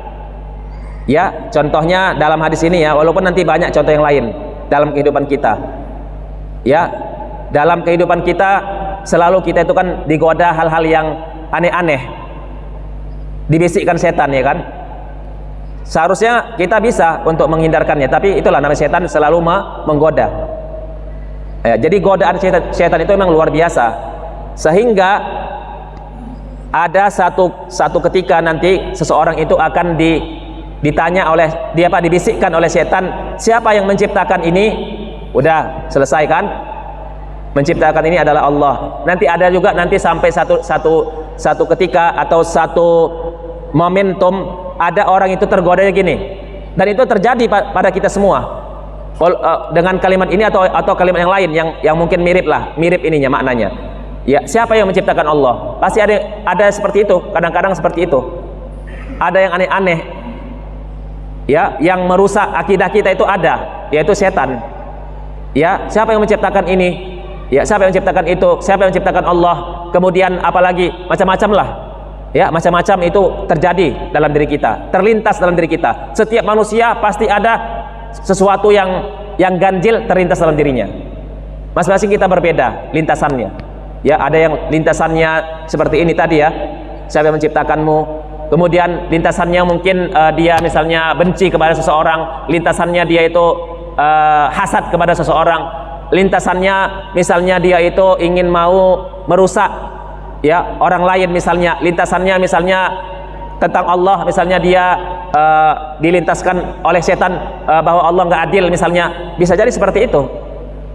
Ya, contohnya dalam hadis ini ya, walaupun nanti banyak contoh yang lain dalam kehidupan kita. Ya, dalam kehidupan kita selalu kita itu kan digoda hal-hal yang aneh-aneh. Dibisikkan setan ya kan. Seharusnya kita bisa untuk menghindarkannya, tapi itulah namanya setan selalu menggoda. Ya, jadi godaan setan itu memang luar biasa. Sehingga ada satu ketika nanti seseorang itu akan ditanya oleh dia dibisikkan oleh setan, siapa yang menciptakan ini? Udah selesai kan? Menciptakan ini adalah Allah. Nanti ada juga nanti sampai satu ketika atau satu momentum ada orang itu tergodanya gini. Dan itu terjadi pada kita semua. Dengan kalimat ini atau kalimat yang lain yang mungkin mirip ininya maknanya. Ya, siapa yang menciptakan Allah? Pasti ada seperti itu, kadang-kadang seperti itu. Ada yang aneh-aneh. Ya, yang merusak akidah kita itu ada, yaitu setan. Ya, siapa yang menciptakan ini? Ya, siapa yang menciptakan itu? Siapa yang menciptakan Allah? Kemudian apalagi macam-macam lah. Ya, macam-macam itu terjadi dalam diri kita, terlintas dalam diri kita. Setiap manusia pasti ada sesuatu yang ganjil terlintas dalam dirinya. Masing-masing kita berbeda lintasannya. Ya, ada yang lintasannya seperti ini tadi ya. Siapa yang menciptakanmu? kemudian lintasannya mungkin dia misalnya benci kepada seseorang, lintasannya dia itu hasad kepada seseorang, lintasannya misalnya dia itu ingin mau merusak ya orang lain, misalnya lintasannya misalnya tentang Allah, misalnya dia dilintaskan oleh setan bahwa Allah nggak adil, misalnya bisa jadi seperti itu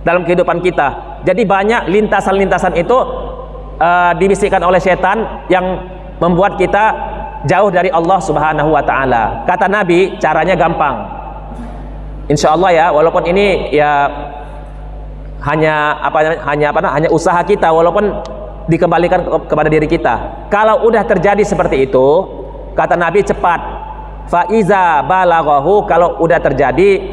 dalam kehidupan kita. Jadi banyak lintasan-lintasan itu dibisikkan oleh setan yang membuat kita jauh dari Allah Subhanahu wa taala. Kata Nabi, caranya gampang. Insya Allah ya, walaupun ini ya hanya usaha kita, walaupun dikembalikan kepada diri kita. Kalau udah terjadi seperti itu, kata Nabi cepat. Faiza balaghahu, kalau udah terjadi,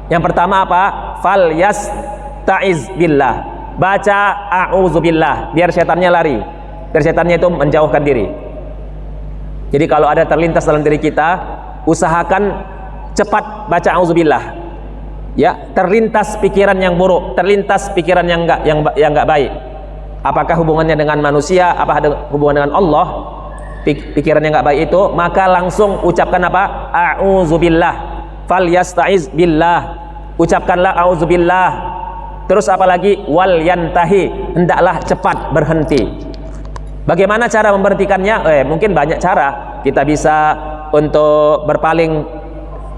yang pertama apa? Fal yasta'iz billah. Baca a'udzubillah, biar setannya lari. Biar setannya itu menjauhkan diri. Jadi kalau ada terlintas dalam diri kita, usahakan cepat baca a'udzubillah. Ya, terlintas pikiran yang buruk, terlintas pikiran yang enggak baik. Apakah hubungannya dengan manusia, apa ada hubungan dengan Allah? Pikiran yang enggak baik itu, maka langsung ucapkan apa? A'udzubillah. Fal yasta'iz billah. Ucapkanlah a'udzubillah. Terus apalagi? Wal yantahi, hendaklah cepat berhenti. Bagaimana cara memberhentikannya? Mungkin banyak cara. Kita bisa untuk berpaling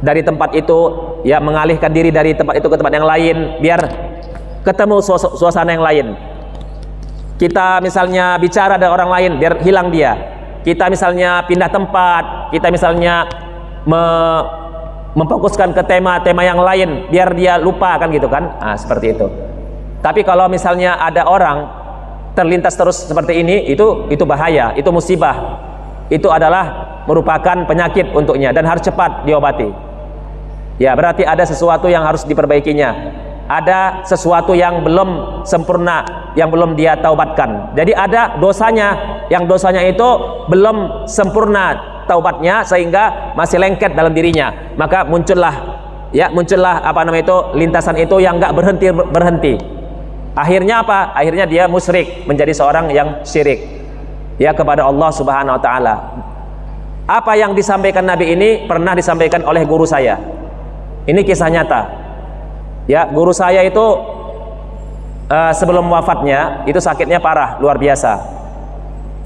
dari tempat itu, ya, mengalihkan diri dari tempat itu ke tempat yang lain biar ketemu suasana yang lain. Kita misalnya bicara dengan orang lain biar hilang dia. Kita misalnya pindah tempat, kita misalnya memfokuskan ke tema-tema yang lain biar dia lupa, kan gitu kan. Seperti itu. Tapi kalau misalnya ada orang terlintas terus seperti ini, itu bahaya, itu musibah. Itu adalah merupakan penyakit untuknya dan harus cepat diobati. Ya, berarti ada sesuatu yang harus diperbaikinya. Ada sesuatu yang belum sempurna, yang belum dia taubatkan. Jadi ada dosanya, yang dosanya itu belum sempurna taubatnya sehingga masih lengket dalam dirinya. Maka muncullah lintasan itu yang enggak berhenti. Akhirnya apa? Akhirnya dia musyrik, menjadi seorang yang syirik ya kepada Allah Subhanahu wa taala. Apa yang disampaikan Nabi ini pernah disampaikan oleh guru saya. Ini kisah nyata. Ya, guru saya itu sebelum wafatnya itu sakitnya parah, luar biasa.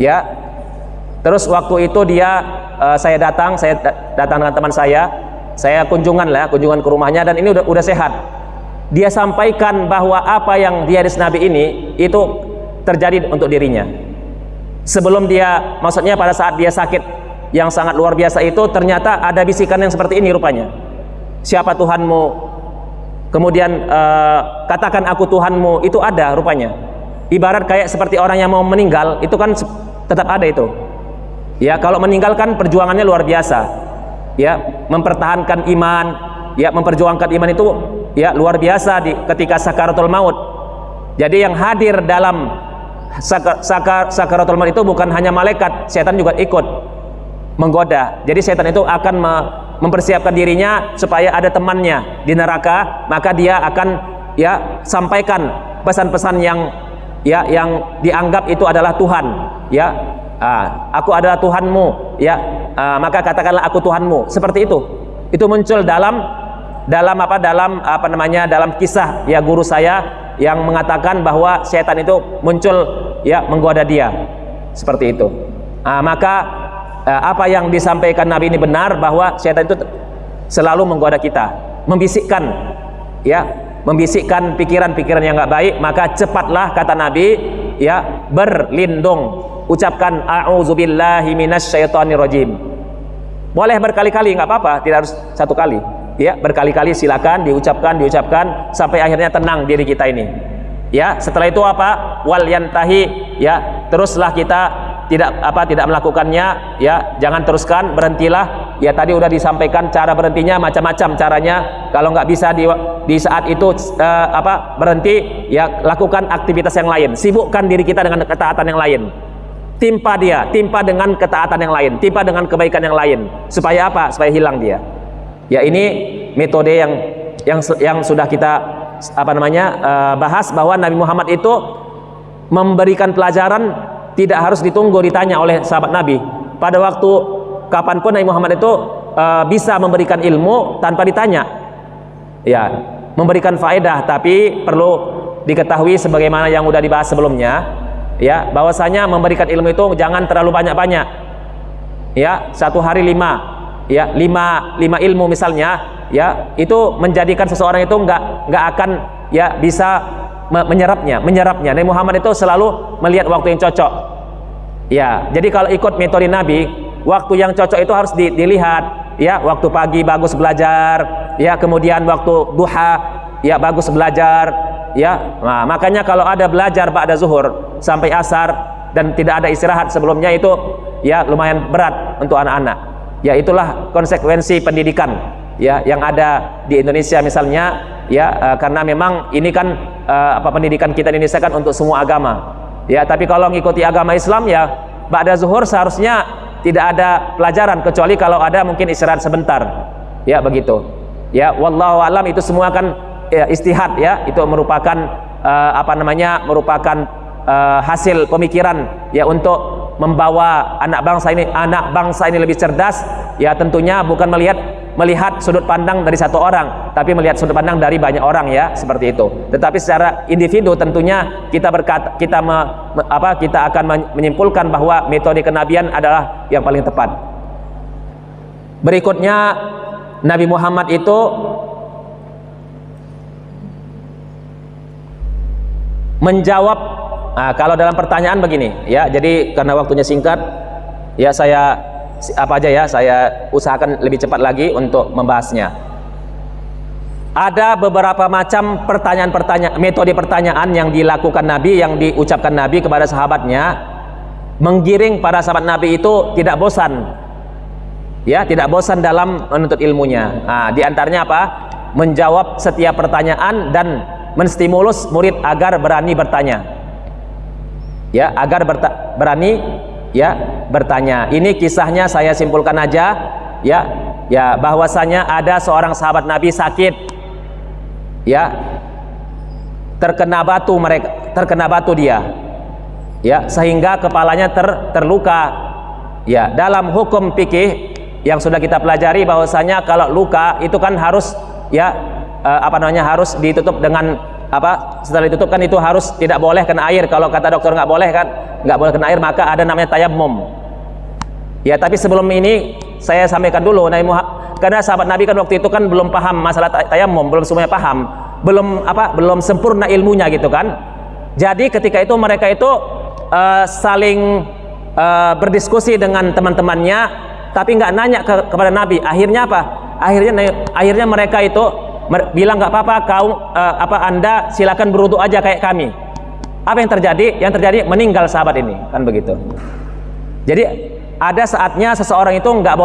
Ya. Terus waktu itu saya datang dengan teman saya kunjungan ke rumahnya, dan ini udah sehat. Dia sampaikan bahwa apa yang di hadis Nabi ini itu terjadi untuk dirinya. Sebelum dia, maksudnya pada saat dia sakit yang sangat luar biasa itu, ternyata ada bisikan yang seperti ini rupanya. Siapa Tuhanmu? Kemudian katakan aku Tuhanmu, itu ada rupanya. Ibarat kayak seperti orang yang mau meninggal, itu kan tetap ada itu. Ya, kalau meninggalkan perjuangannya luar biasa. Ya, mempertahankan iman, ya, memperjuangkan iman itu ya luar biasa ketika sakaratul maut. Jadi yang hadir dalam sakaratul maut itu bukan hanya malaikat, setan juga ikut menggoda. Jadi setan itu akan mempersiapkan dirinya supaya ada temannya di neraka, maka dia akan ya sampaikan pesan-pesan yang dianggap itu adalah Tuhan. Ya, aku adalah Tuhanmu. Ya, maka katakanlah aku Tuhanmu. Seperti itu. Itu muncul dalam kisah ya guru saya yang mengatakan bahwa setan itu muncul ya menggoda dia, seperti itu. Maka apa yang disampaikan Nabi ini benar, bahwa setan itu selalu menggoda kita, membisikkan pikiran-pikiran yang enggak baik. Maka cepatlah, kata Nabi, ya, berlindung, ucapkan a'udzubillahi minasyaitonirrajim. Boleh berkali-kali, enggak apa-apa, tidak harus satu kali. Ya, berkali-kali silakan diucapkan sampai akhirnya tenang diri kita ini. Ya, setelah itu apa? Wal yantahi, ya, teruslah kita tidak melakukannya, ya, jangan teruskan, berhentilah. Ya, tadi udah disampaikan cara berhentinya, macam-macam caranya. Kalau nggak bisa di saat itu berhenti, ya, lakukan aktivitas yang lain. Sibukkan diri kita dengan ketaatan yang lain. Timpa dengan ketaatan yang lain, timpa dengan kebaikan yang lain. Supaya apa? Supaya hilang dia. Ya, ini metode yang sudah kita bahas, bahwa Nabi Muhammad itu memberikan pelajaran tidak harus ditunggu ditanya oleh sahabat Nabi. pada waktu kapanpun Nabi Muhammad itu bisa memberikan ilmu tanpa ditanya, ya, memberikan faedah. Tapi perlu diketahui sebagaimana yang sudah dibahas sebelumnya, ya, bahwasanya memberikan ilmu itu jangan terlalu banyak-banyak, ya, satu hari 5 ilmu misalnya, ya, itu menjadikan seseorang itu nggak akan, ya, bisa menyerapnya. Nabi Muhammad itu selalu melihat waktu yang cocok, ya. Jadi kalau ikut metode Nabi, waktu yang cocok itu harus dilihat, ya, waktu pagi bagus belajar, ya, kemudian waktu duha, ya, bagus belajar, ya. Nah, makanya kalau ada belajar ba'da zuhur sampai asar dan tidak ada istirahat sebelumnya, itu, ya, lumayan berat untuk anak-anak. Ya, itulah konsekuensi pendidikan, ya, yang ada di Indonesia misalnya, ya, karena memang ini kan pendidikan kita di Indonesia kan untuk semua agama, ya. Tapi kalau mengikuti agama Islam, ya, ba'da zuhur seharusnya tidak ada pelajaran, kecuali kalau ada mungkin istirahat sebentar, ya, begitu, ya. Wallahu alam, itu semua kan, ya, istihad, ya, itu merupakan merupakan hasil pemikiran, ya, untuk membawa anak bangsa ini lebih cerdas, ya. Tentunya bukan melihat sudut pandang dari satu orang, tapi melihat sudut pandang dari banyak orang, ya, seperti itu. Tetapi secara individu tentunya kita akan menyimpulkan bahwa metode kenabian adalah yang paling tepat. Berikutnya, Nabi Muhammad itu menjawab, kalau dalam pertanyaan begini, ya. Jadi karena waktunya singkat, ya, saya usahakan lebih cepat lagi untuk membahasnya. Ada beberapa macam metode pertanyaan yang dilakukan Nabi, yang diucapkan Nabi kepada sahabatnya, menggiring para sahabat Nabi itu tidak bosan, ya, tidak bosan dalam menuntut ilmunya. Di antaranya apa? Menjawab setiap pertanyaan dan menstimulus murid agar berani bertanya, ya, agar berani, ya, bertanya. Ini kisahnya saya simpulkan aja, ya, bahwasanya ada seorang sahabat Nabi sakit, ya, terkena batu dia, ya, sehingga kepalanya terluka, ya. Dalam hukum fikih yang sudah kita pelajari bahwasanya kalau luka itu kan harus, ya, harus ditutup dengan setelah ditutup kan itu harus tidak boleh kena air. Kalau kata dokter nggak boleh kena air, maka ada namanya tayammum, ya. Tapi sebelum ini saya sampaikan dulu, karena sahabat Nabi kan waktu itu kan belum paham masalah tayammum, belum semuanya paham, belum sempurna ilmunya, gitu kan. Jadi ketika itu mereka itu saling berdiskusi dengan teman-temannya, tapi nggak nanya kepada Nabi. Akhirnya apa? Akhirnya mereka itu bilang, nggak apa-apa, Anda silakan berwudu aja kayak kami. Apa yang terjadi? Yang terjadi meninggal sahabat ini, kan begitu. Jadi ada saatnya seseorang itu nggak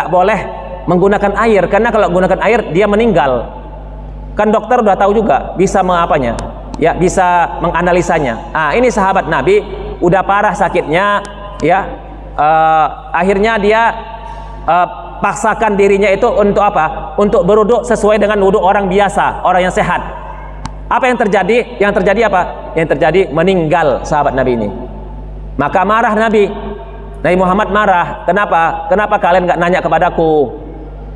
boleh menggunakan air, karena kalau menggunakan air dia meninggal. Kan dokter udah tahu juga, bisa ya, bisa menganalisanya. Ini sahabat Nabi udah parah sakitnya, ya. Akhirnya dia paksakan dirinya itu untuk apa? Untuk berwudu sesuai dengan wudu orang biasa, orang yang sehat. Apa yang terjadi? Yang terjadi apa? Yang terjadi meninggal sahabat Nabi ini. Maka marah Nabi Muhammad marah. Kenapa kalian nggak nanya kepadaku?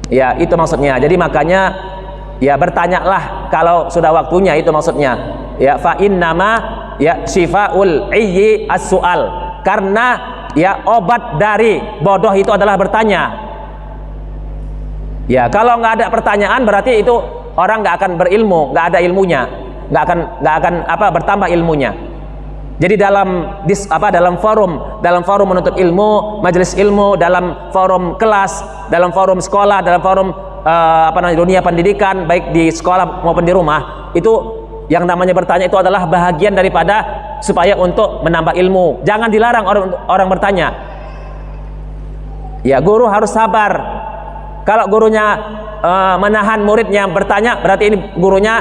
Ya, itu maksudnya. Jadi makanya, ya, bertanyalah kalau sudah waktunya, itu maksudnya. Ya, fa innama, ya, syifaul iyyi as-su'al. Karena, ya, obat dari bodoh itu adalah bertanya. Ya, kalau nggak ada pertanyaan berarti itu orang nggak akan berilmu, nggak ada ilmunya, nggak akan bertambah ilmunya. Jadi dalam forum menuntut ilmu, majelis ilmu, dalam forum kelas, dalam forum sekolah, dalam forum dunia pendidikan, baik di sekolah maupun di rumah, itu yang namanya bertanya itu adalah bahagian daripada supaya untuk menambah ilmu. Jangan dilarang orang bertanya. Ya, guru harus sabar. Kalau gurunya menahan muridnya bertanya, berarti ini gurunya,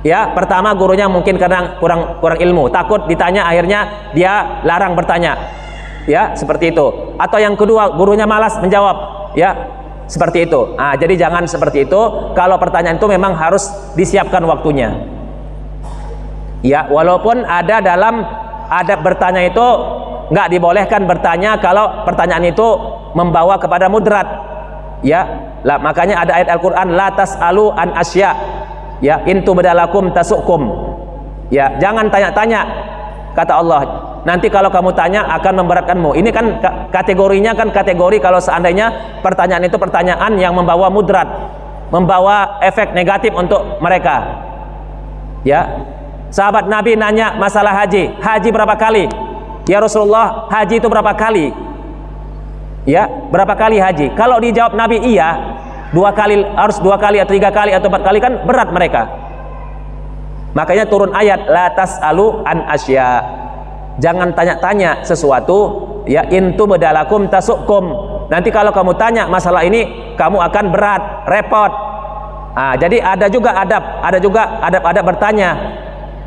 ya, pertama gurunya mungkin karena kurang ilmu, takut ditanya, akhirnya dia larang bertanya, ya, seperti itu. Atau yang kedua, gurunya malas menjawab, ya, seperti itu. Jadi jangan seperti itu. Kalau pertanyaan itu memang harus disiapkan waktunya, ya. Walaupun ada dalam adab bertanya itu, nggak dibolehkan bertanya kalau pertanyaan itu membawa kepada mudrat. Ya, lah makanya ada ayat Al-Qur'an, la tas'alu an asya, ya, in tubdalakum tasukum. Ya, jangan tanya-tanya, kata Allah. Nanti kalau kamu tanya akan memberatkanmu. Ini kan kategorinya kan kategori kalau seandainya pertanyaan itu pertanyaan yang membawa mudrat, membawa efek negatif untuk mereka. Ya, sahabat Nabi nanya masalah haji. Haji berapa kali? Ya Rasulullah, haji itu berapa kali? Ya, berapa kali haji? Kalau dijawab Nabi iya, 2 kali, harus 2 kali atau 3 kali atau 4 kali, kan berat mereka. Makanya turun ayat la tas'alu an asya. Jangan tanya-tanya sesuatu, ya, intu bedalakum tasukum. Nanti kalau kamu tanya masalah ini, kamu akan berat, repot. Jadi ada juga adab bertanya.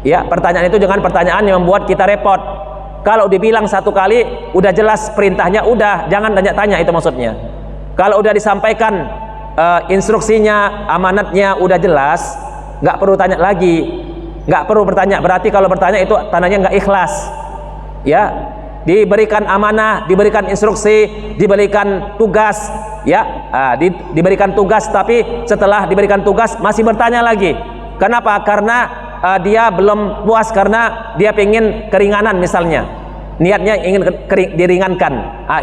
Ya, pertanyaan itu jangan pertanyaan yang membuat kita repot. Kalau dibilang 1 kali udah jelas perintahnya, udah, jangan tanya-tanya, itu maksudnya. Kalau udah disampaikan instruksinya, amanatnya udah jelas, nggak perlu tanya lagi, nggak perlu bertanya. Berarti kalau bertanya itu tandanya nggak ikhlas. Ya, diberikan amanah, diberikan instruksi, diberikan tugas, ya, diberikan tugas, tapi setelah diberikan tugas masih bertanya lagi. Kenapa? Karena dia belum puas, karena dia pengen keringanan misalnya, niatnya ingin diringankan.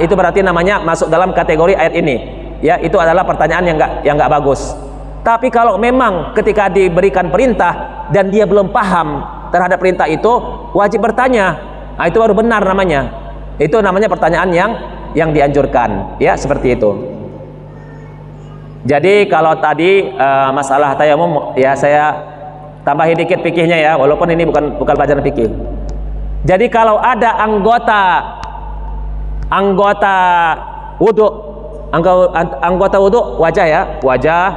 Itu berarti namanya masuk dalam kategori ayat ini. Ya, itu adalah pertanyaan yang nggak bagus. Tapi kalau memang ketika diberikan perintah dan dia belum paham terhadap perintah itu, wajib bertanya. Itu baru benar namanya. Itu namanya pertanyaan yang dianjurkan. Ya, seperti itu. Jadi kalau tadi masalah tayamum, ya saya tambahin dikit fikihnya ya, walaupun ini bukan pelajaran fikih. Jadi kalau ada anggota wudhu, anggota wudhu wajah, ya, wajah,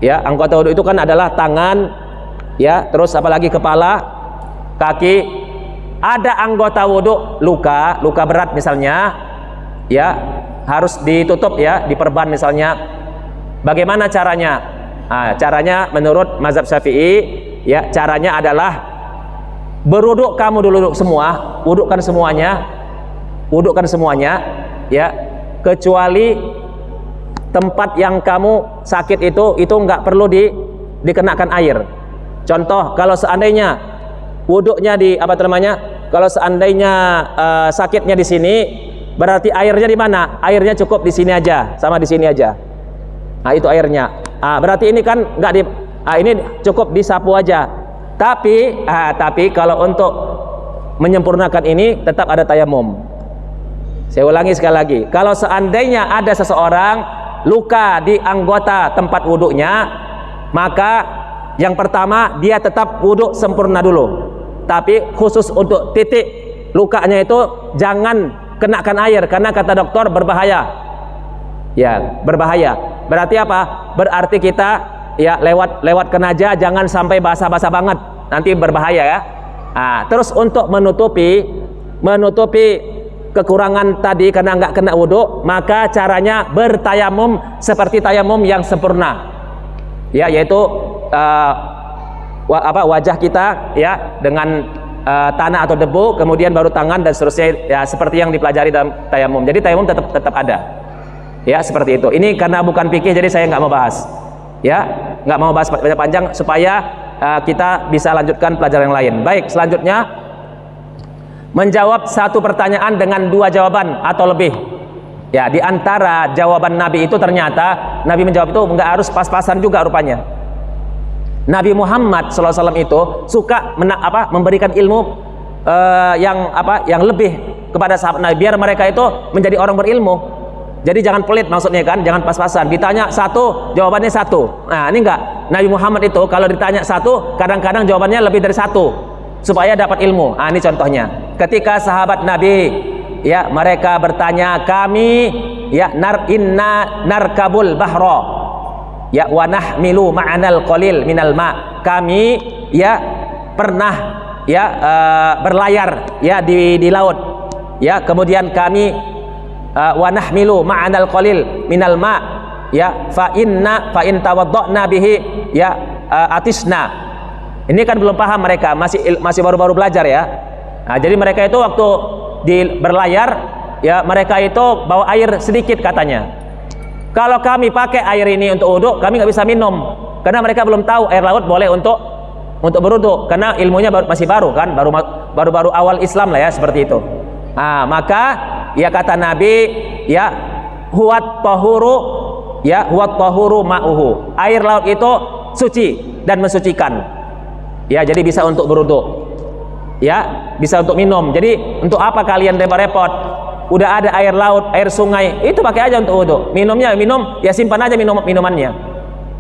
ya, anggota wudhu itu kan adalah tangan, ya, terus apalagi kepala, kaki. Ada anggota wudhu luka berat misalnya, ya, harus ditutup, ya, diperban misalnya. Bagaimana caranya? Caranya menurut mazhab Syafi'i, ya, caranya adalah berwuduk kamu dulu semua, wudukkan semuanya, ya, kecuali tempat yang kamu sakit itu nggak perlu dikenakan air. Contoh, kalau seandainya wuduknya kalau seandainya sakitnya di sini, berarti airnya di mana? Airnya cukup di sini aja, sama di sini aja. Itu airnya. Berarti ini kan nggak ini cukup disapu aja. Tapi kalau untuk menyempurnakan ini tetap ada tayamum. Saya ulangi sekali lagi. Kalau seandainya ada seseorang luka di anggota tempat wuduknya, maka yang pertama dia tetap wuduk sempurna dulu. Tapi khusus untuk titik lukanya itu jangan kenakan air, karena kata dokter berbahaya. Ya, berbahaya. Berarti apa? Berarti kita, ya, lewat kenaja, jangan sampai basah-basah banget, nanti berbahaya, ya. Terus untuk menutupi kekurangan tadi karena nggak kena wudhu, maka caranya bertayamum seperti tayamum yang sempurna, ya, yaitu wajah kita, ya, dengan tanah atau debu, kemudian baru tangan dan seterusnya, ya, seperti yang dipelajari dalam tayamum. Jadi tayamum tetap ada, ya, seperti itu. Ini karena bukan fikih, jadi saya nggak mau bahas, ya, nggak mau bahas panjang supaya kita bisa lanjutkan pelajaran yang lain. Baik, selanjutnya menjawab satu pertanyaan dengan 2 jawaban atau lebih. Ya, di antara jawaban Nabi itu ternyata Nabi menjawab itu nggak harus pas-pasan juga rupanya. Nabi Muhammad SAW itu suka memberikan ilmu yang lebih kepada sahabat Nabi, biar mereka itu menjadi orang berilmu. Jadi jangan pelit, maksudnya kan, jangan pas-pasan. Ditanya 1, jawabannya 1. Nah, ini enggak. Nabi Muhammad itu kalau ditanya 1, kadang-kadang jawabannya lebih dari 1 supaya dapat ilmu. Ini contohnya. Ketika sahabat Nabi, ya, mereka bertanya, kami, ya, inna narkabul bahra, ya, wa nahmilu ma'anal qalil minal ma. Kami, ya, pernah, ya, berlayar, ya, di laut, ya, kemudian kami wa nahmilu ma'anal qalil minal ma, ya, fa in tawadda'na bihi, ya, atisna. Ini kan belum paham mereka, masih baru-baru belajar, ya. Jadi mereka itu waktu berlayar, ya mereka itu bawa air sedikit katanya. Kalau kami pakai air ini untuk wudhu, kami nggak bisa minum, karena mereka belum tahu air laut boleh untuk berwudhu, karena ilmunya masih baru kan, baru awal Islam lah ya, seperti itu. Maka ya kata Nabi, ya huwat tahuru, ya huwat tahuru ma'uhu, air laut itu suci dan mensucikan, ya jadi bisa untuk berwudhu, ya bisa untuk minum. Jadi untuk apa kalian repot-repot? Udah ada air laut, air sungai, itu pakai aja untuk wudhu. Minum ya simpan aja minumannya.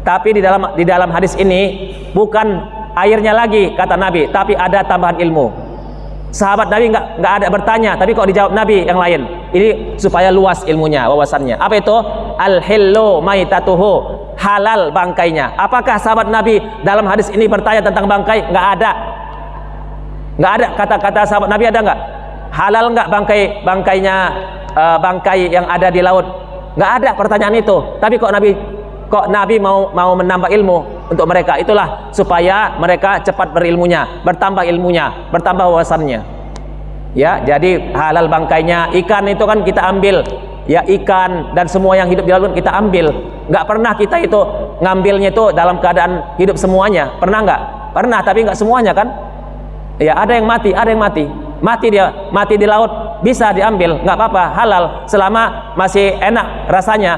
Tapi di dalam hadis ini bukan airnya lagi kata Nabi, tapi ada tambahan ilmu. Sahabat Nabi nggak ada bertanya, tapi kok dijawab Nabi yang lain. Ini supaya luas ilmunya, wawasannya. Apa itu? Al-hillu maitatuhu, halal bangkainya. Apakah sahabat Nabi dalam hadis ini bertanya tentang bangkai? Nggak ada. Nggak ada kata-kata sahabat Nabi, ada nggak? Halal nggak bangkainya, bangkai yang ada di laut? Nggak ada pertanyaan itu. Tapi kok Nabi mau menambah ilmu untuk mereka? Itulah supaya mereka cepat berilmunya, bertambah ilmunya, bertambah wawasannya. Ya, jadi halal bangkainya. Ikan itu kan kita ambil, ya ikan dan semua yang hidup di laut kita ambil. Nggak pernah kita itu ngambilnya itu dalam keadaan hidup semuanya. Pernah nggak? Pernah, tapi nggak semuanya kan? Ya ada yang mati, mati di laut, bisa diambil, nggak apa-apa, halal selama masih enak rasanya,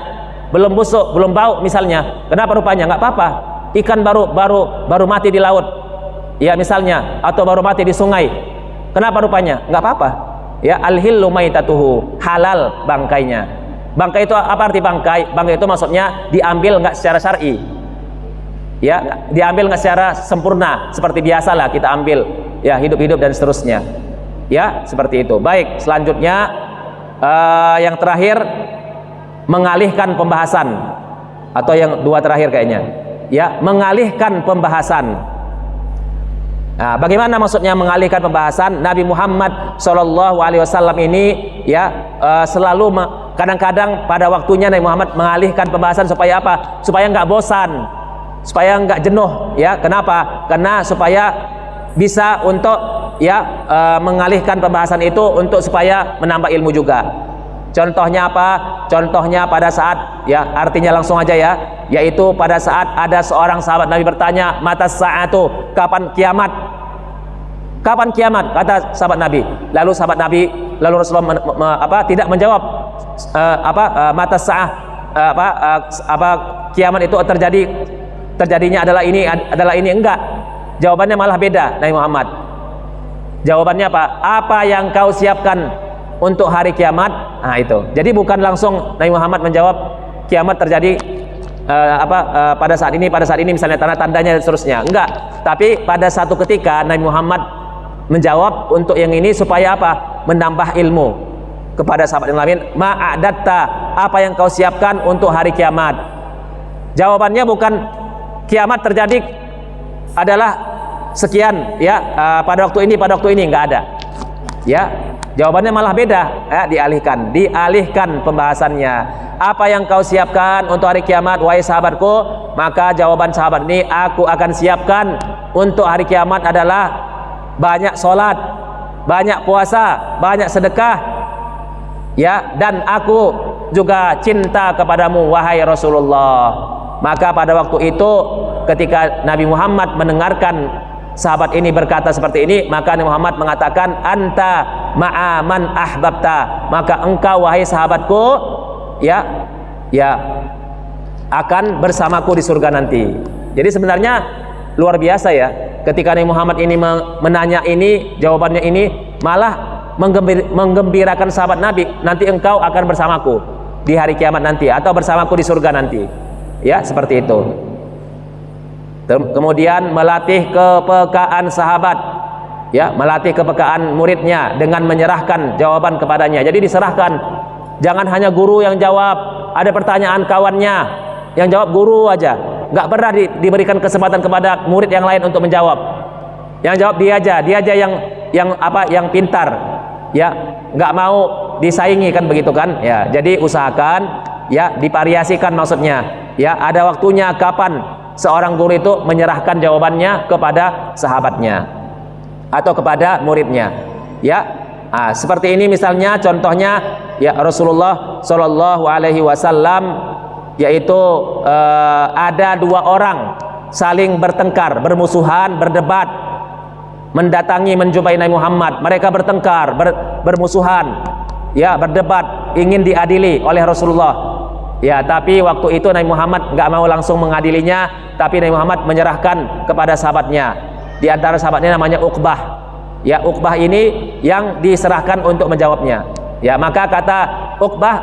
belum busuk, belum bau misalnya. Kenapa rupanya? Nggak apa-apa. Ikan baru mati di laut, ya misalnya, atau baru mati di sungai. Kenapa rupanya? Nggak apa-apa. Ya al-hillu maitatuhu, halal bangkainya. Bangkai itu apa arti bangkai? Bangkai itu maksudnya diambil nggak secara syar'i. Ya, diambil nggak secara sempurna seperti biasalah kita ambil, ya hidup-hidup dan seterusnya. Ya, seperti itu. Baik, selanjutnya yang terakhir, mengalihkan pembahasan, atau yang dua terakhir kayaknya. Ya, mengalihkan pembahasan. Nah, bagaimana maksudnya mengalihkan pembahasan? Nabi Muhammad SAW ini ya selalu kadang-kadang pada waktunya Nabi Muhammad mengalihkan pembahasan supaya apa? Supaya nggak bosan, supaya nggak jenuh. Ya, kenapa? Karena supaya bisa untuk mengalihkan pembahasan itu untuk supaya menambah ilmu juga. Contohnya apa? Contohnya pada saat, ya artinya langsung aja ya, yaitu pada saat ada seorang sahabat Nabi bertanya, matas sa'atu, kapan kiamat? Kapan kiamat? Kata sahabat Nabi. Lalu Rasulullah tidak menjawab matas sa'ah, kiamat itu terjadinya adalah ini, enggak. Jawabannya malah beda Nabi Muhammad. Jawabannya apa? Apa yang kau siapkan untuk hari kiamat? Nah itu. Jadi bukan langsung Nabi Muhammad menjawab kiamat terjadi pada saat ini misalnya tanda-tandanya dan seterusnya. Enggak. Tapi pada satu ketika Nabi Muhammad menjawab untuk yang ini supaya apa? Menambah ilmu kepada sahabat yang lain. Ma'adatta, apa yang kau siapkan untuk hari kiamat? Jawabannya bukan kiamat terjadi adalah sekian, ya pada waktu ini, enggak ada. Ya, jawabannya malah beda. Dialihkan pembahasannya. Apa yang kau siapkan untuk hari kiamat, wahai sahabatku? Maka jawaban sahabat ini, aku akan siapkan untuk hari kiamat adalah banyak sholat, banyak puasa, banyak sedekah, ya, dan aku juga cinta kepadamu wahai Rasulullah. Maka pada waktu itu ketika Nabi Muhammad mendengarkan sahabat ini berkata seperti ini, maka Nabi Muhammad mengatakan, anta ma'a man ahbabta, maka engkau wahai sahabatku ya akan bersamaku di surga nanti. Jadi sebenarnya luar biasa ya, ketika Nabi Muhammad ini menanya ini, jawabannya ini malah menggembirakan sahabat Nabi, nanti engkau akan bersamaku di hari kiamat nanti, atau bersamaku di surga nanti. Ya, seperti itu. Kemudian melatih kepekaan sahabat, ya, melatih kepekaan muridnya dengan menyerahkan jawaban kepadanya. Jadi diserahkan, jangan hanya guru yang jawab. Ada pertanyaan kawannya, yang jawab guru aja, nggak pernah diberikan kesempatan kepada murid yang lain untuk menjawab. Yang jawab dia aja yang pintar, ya, nggak mau disaingi kan, begitu kan? Ya, jadi usahakan, ya, divariasikan maksudnya. Ya, ada waktunya kapan seorang guru itu menyerahkan jawabannya kepada sahabatnya atau kepada muridnya. Ya, Seperti ini misalnya contohnya ya Rasulullah Shallallahu Alaihi Wasallam, yaitu ada dua orang saling bertengkar, bermusuhan, berdebat, mendatangi menjumpai Nabi Muhammad. Mereka bertengkar, bermusuhan, ya berdebat, ingin diadili oleh Rasulullah. Ya, tapi waktu itu Nabi Muhammad nggak mau langsung mengadilinya, tapi Nabi Muhammad menyerahkan kepada sahabatnya. Di antara sahabatnya namanya Uqbah. Ya, Uqbah ini yang diserahkan untuk menjawabnya. Ya, maka kata Uqbah,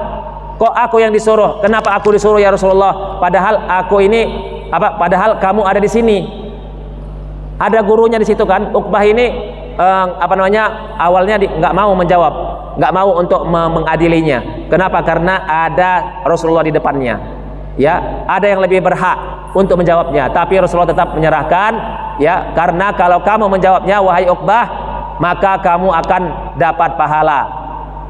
kok aku yang disuruh? Kenapa aku disuruh ya Rasulullah? Padahal aku ini padahal kamu ada di sini. Ada gurunya di situ kan? Uqbah ini awalnya nggak mau menjawab, nggak mau untuk mengadilinya. Kenapa? Karena ada Rasulullah di depannya. Ya, ada yang lebih berhak untuk menjawabnya, tapi Rasulullah tetap menyerahkan. Ya, karena kalau kamu menjawabnya, wahai Uqbah, maka kamu akan dapat pahala.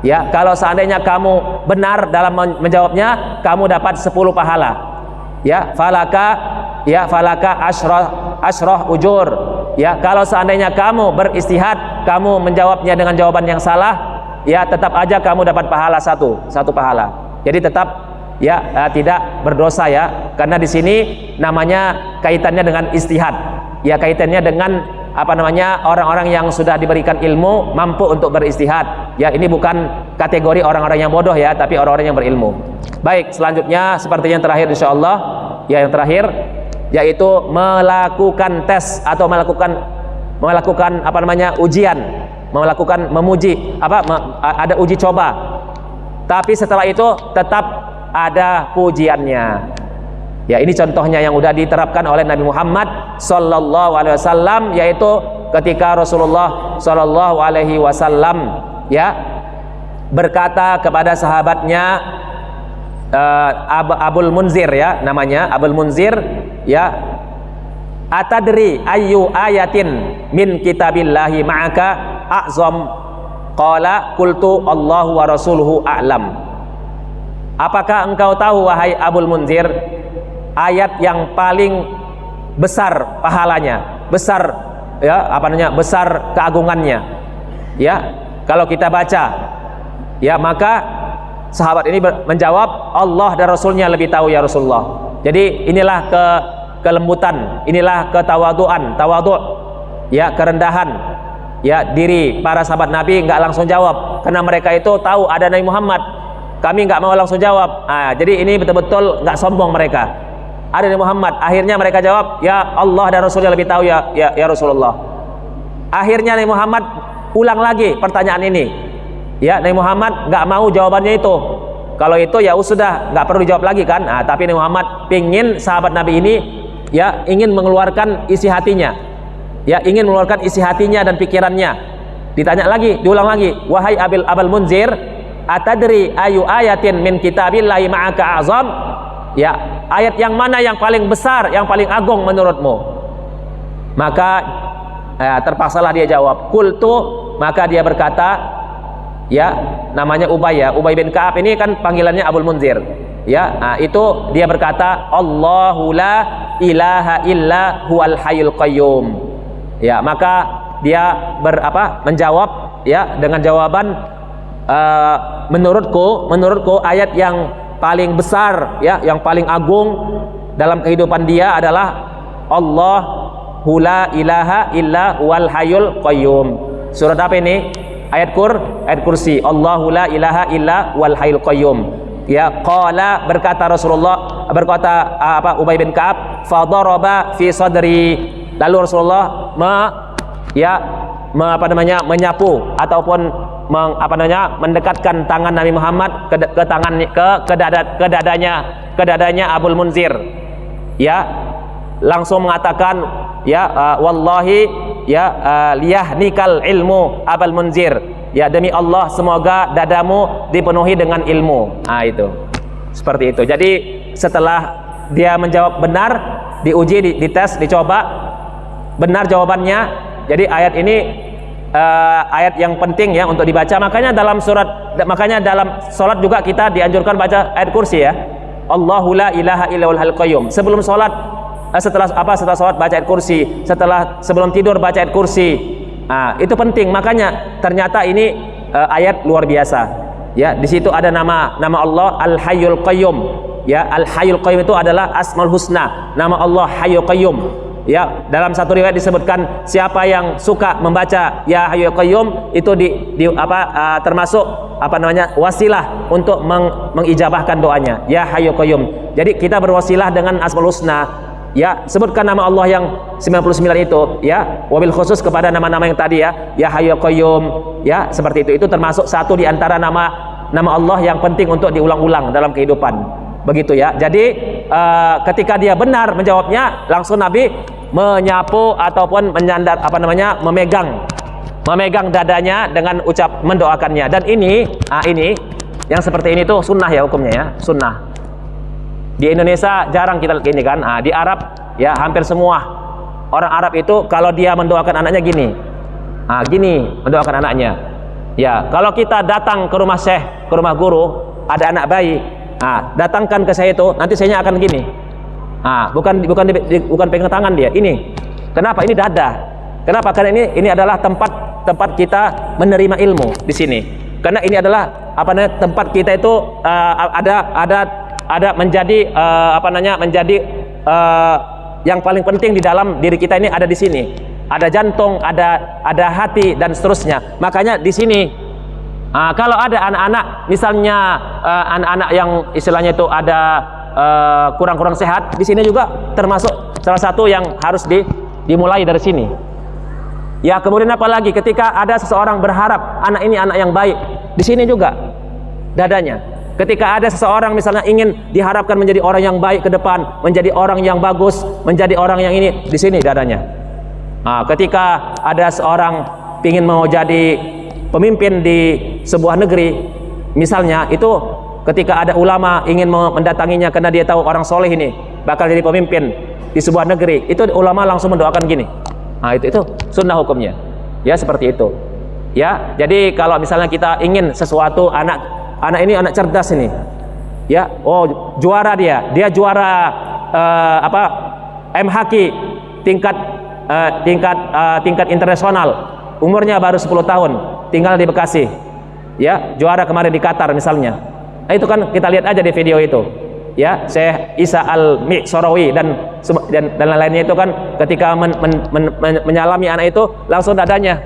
Ya, kalau seandainya kamu benar dalam menjawabnya, kamu dapat 10 pahala. Ya, falaka asyrah ujur. Ya, kalau seandainya kamu beristihad, kamu menjawabnya dengan jawaban yang salah, ya tetap aja kamu dapat pahala satu pahala. Jadi tetap ya tidak berdosa ya, karena di sini namanya kaitannya dengan istihad. Ya, kaitannya dengan orang-orang yang sudah diberikan ilmu mampu untuk beristihad. Ya, ini bukan kategori orang-orang yang bodoh ya, tapi orang-orang yang berilmu. Baik, selanjutnya seperti yang terakhir insyaallah, ya yang terakhir yaitu melakukan tes atau melakukan ujian, memuji ada uji coba. Tapi setelah itu tetap ada pujiannya. Ya, ini contohnya yang sudah diterapkan oleh Nabi Muhammad Sallallahu Alaihi Wasallam, yaitu ketika Rasulullah Sallallahu Alaihi Wasallam ya berkata kepada sahabatnya Abul Munzir ya namanya, Abul Munzir ya, atadri ayyu ayatin min kitabillahi ma'aka a'zam? Qala qultu Allahu wa rasuluhu a'lam. Apakah engkau tahu wahai Abul Munzir ayat yang paling besar pahalanya, besar ya besar keagungannya? Ya, kalau kita baca ya, maka sahabat ini menjawab, Allah dan Rasulnya lebih tahu ya Rasulullah. Jadi inilah kelembutan, inilah ketawaduan, ya kerendahan ya diri para sahabat Nabi, nggak langsung jawab karena mereka itu tahu ada Nabi Muhammad. Kami nggak mau langsung jawab. Jadi ini betul-betul nggak sombong mereka. Ada Nabi Muhammad, akhirnya mereka jawab, ya Allah dan Rasulnya lebih tahu ya Rasulullah. Akhirnya Nabi Muhammad ulang lagi pertanyaan ini. Ya, Nabi Muhammad nggak mau jawabannya itu. Kalau itu ya sudah nggak perlu dijawab lagi kan. Tapi Nabi Muhammad pingin sahabat Nabi ini ya ingin mengeluarkan isi hatinya. Ya, ingin mengeluarkan isi hatinya dan pikirannya. Ditanya lagi, diulang lagi, wahai Abul Munzir, atadri ayu ayatin min kitabillahi ma'aka azam? Ya, ayat yang mana yang paling besar, yang paling agung menurutmu? Maka terpaksalah dia jawab, qultu, maka dia berkata, ya namanya Ubay ya, Ubay bin Ka'ab ini kan panggilannya Abul Munzir. Ya, itu dia berkata, Allahu la ilaha illa huwal hayyul qayyum. Ya, maka dia menjawab ya dengan jawaban menurutku ayat yang paling besar ya, yang paling agung dalam kehidupan dia adalah Allahu la ilaha illa huwal hayyul qayyum. Surat apa ini? Ayat kursi. Allahu la ilaha illa huwal hayyul qayyum. Ya, qala berkata Rasulullah, Ubay bin Ka'ab, fadaraba fi sadri. Lalu Rasulullah menyapu ataupun mendekatkan tangan Nabi Muhammad ke dadanya Abul Munzir. Ya, langsung mengatakan ya wallahi ya liyahnikal ilmu Abul Munzir. Ya, demi Allah semoga dadamu dipenuhi dengan ilmu. Itu seperti itu. Jadi setelah dia menjawab benar, diuji, dites, dicoba benar jawabannya. Jadi ayat ini ayat yang penting ya untuk dibaca. Makanya dalam sholat juga kita dianjurkan baca ayat kursi ya. Allahu la ilaha illa huwal hayyul qayyum. Sebelum sholat, setelah sholat baca ayat kursi. Sebelum tidur baca ayat kursi. Itu penting. Makanya ternyata ini ayat luar biasa. Ya, di situ ada nama Allah Al-Hayyul Qayyum. Ya, Al-Hayyul Qayyum itu adalah Asmaul Husna, nama Allah Hayyul Qayyum. Ya, dalam satu riwayat disebutkan siapa yang suka membaca Ya Hayyul Qayyum itu termasuk wasilah untuk mengijabahkan doanya. Ya Hayyul Qayyum. Jadi kita berwasilah dengan Asmaul Husna. Ya, sebutkan nama Allah yang 99 itu, ya, wabil khusus kepada nama-nama yang tadi, ya Hayyul Qayyum, ya, seperti itu. Itu termasuk satu di antara nama Allah yang penting untuk diulang-ulang dalam kehidupan. Begitu ya. Jadi ketika dia benar menjawabnya, langsung Nabi menyapu ataupun menyandar memegang dadanya dengan mendoakannya. Dan ini yang seperti ini tuh sunnah ya hukumnya, ya, sunnah. Di Indonesia jarang kita gini kan. Di Arab ya hampir semua orang Arab itu kalau dia mendoakan anaknya gini. Gini mendoakan anaknya. Ya, kalau kita datang ke rumah syekh, ke rumah guru, ada anak bayi, datangkan ke saya itu, nanti saya akan gini. Bukan pegang tangan dia. Ini. Kenapa? Ini dada. Kenapa? Karena ini adalah tempat kita menerima ilmu di sini. Karena ini adalah tempat kita itu ada menjadi yang paling penting di dalam diri kita ini ada di sini. Ada jantung, ada hati dan seterusnya. Makanya di sini kalau ada anak-anak misalnya anak-anak yang istilahnya itu ada kurang-kurang sehat, di sini juga termasuk salah satu yang harus dimulai dari sini. Ya, kemudian apalagi ketika ada seseorang berharap anak ini anak yang baik, di sini juga dadanya. Ketika ada seseorang misalnya ingin diharapkan menjadi orang yang baik ke depan, menjadi orang yang bagus, menjadi orang yang ini, di sini dadanya. Ketika ada seorang ingin mau jadi pemimpin di sebuah negeri, misalnya itu ketika ada ulama ingin mendatanginya karena dia tahu orang soleh ini bakal jadi pemimpin di sebuah negeri, itu ulama langsung mendoakan gini. Itu sunnah hukumnya. Ya, seperti itu. Ya, jadi kalau misalnya kita ingin sesuatu, anak ini anak cerdas ini. Ya, juara dia juara MHQ tingkat internasional. Umurnya baru 10 tahun, tinggal di Bekasi. Ya, juara kemarin di Qatar misalnya. Itu kan kita lihat aja di video itu. Ya, Syekh Isa Al-Mi'sarawi dan lain-lainnya itu kan ketika menyalami anak itu langsung dadanya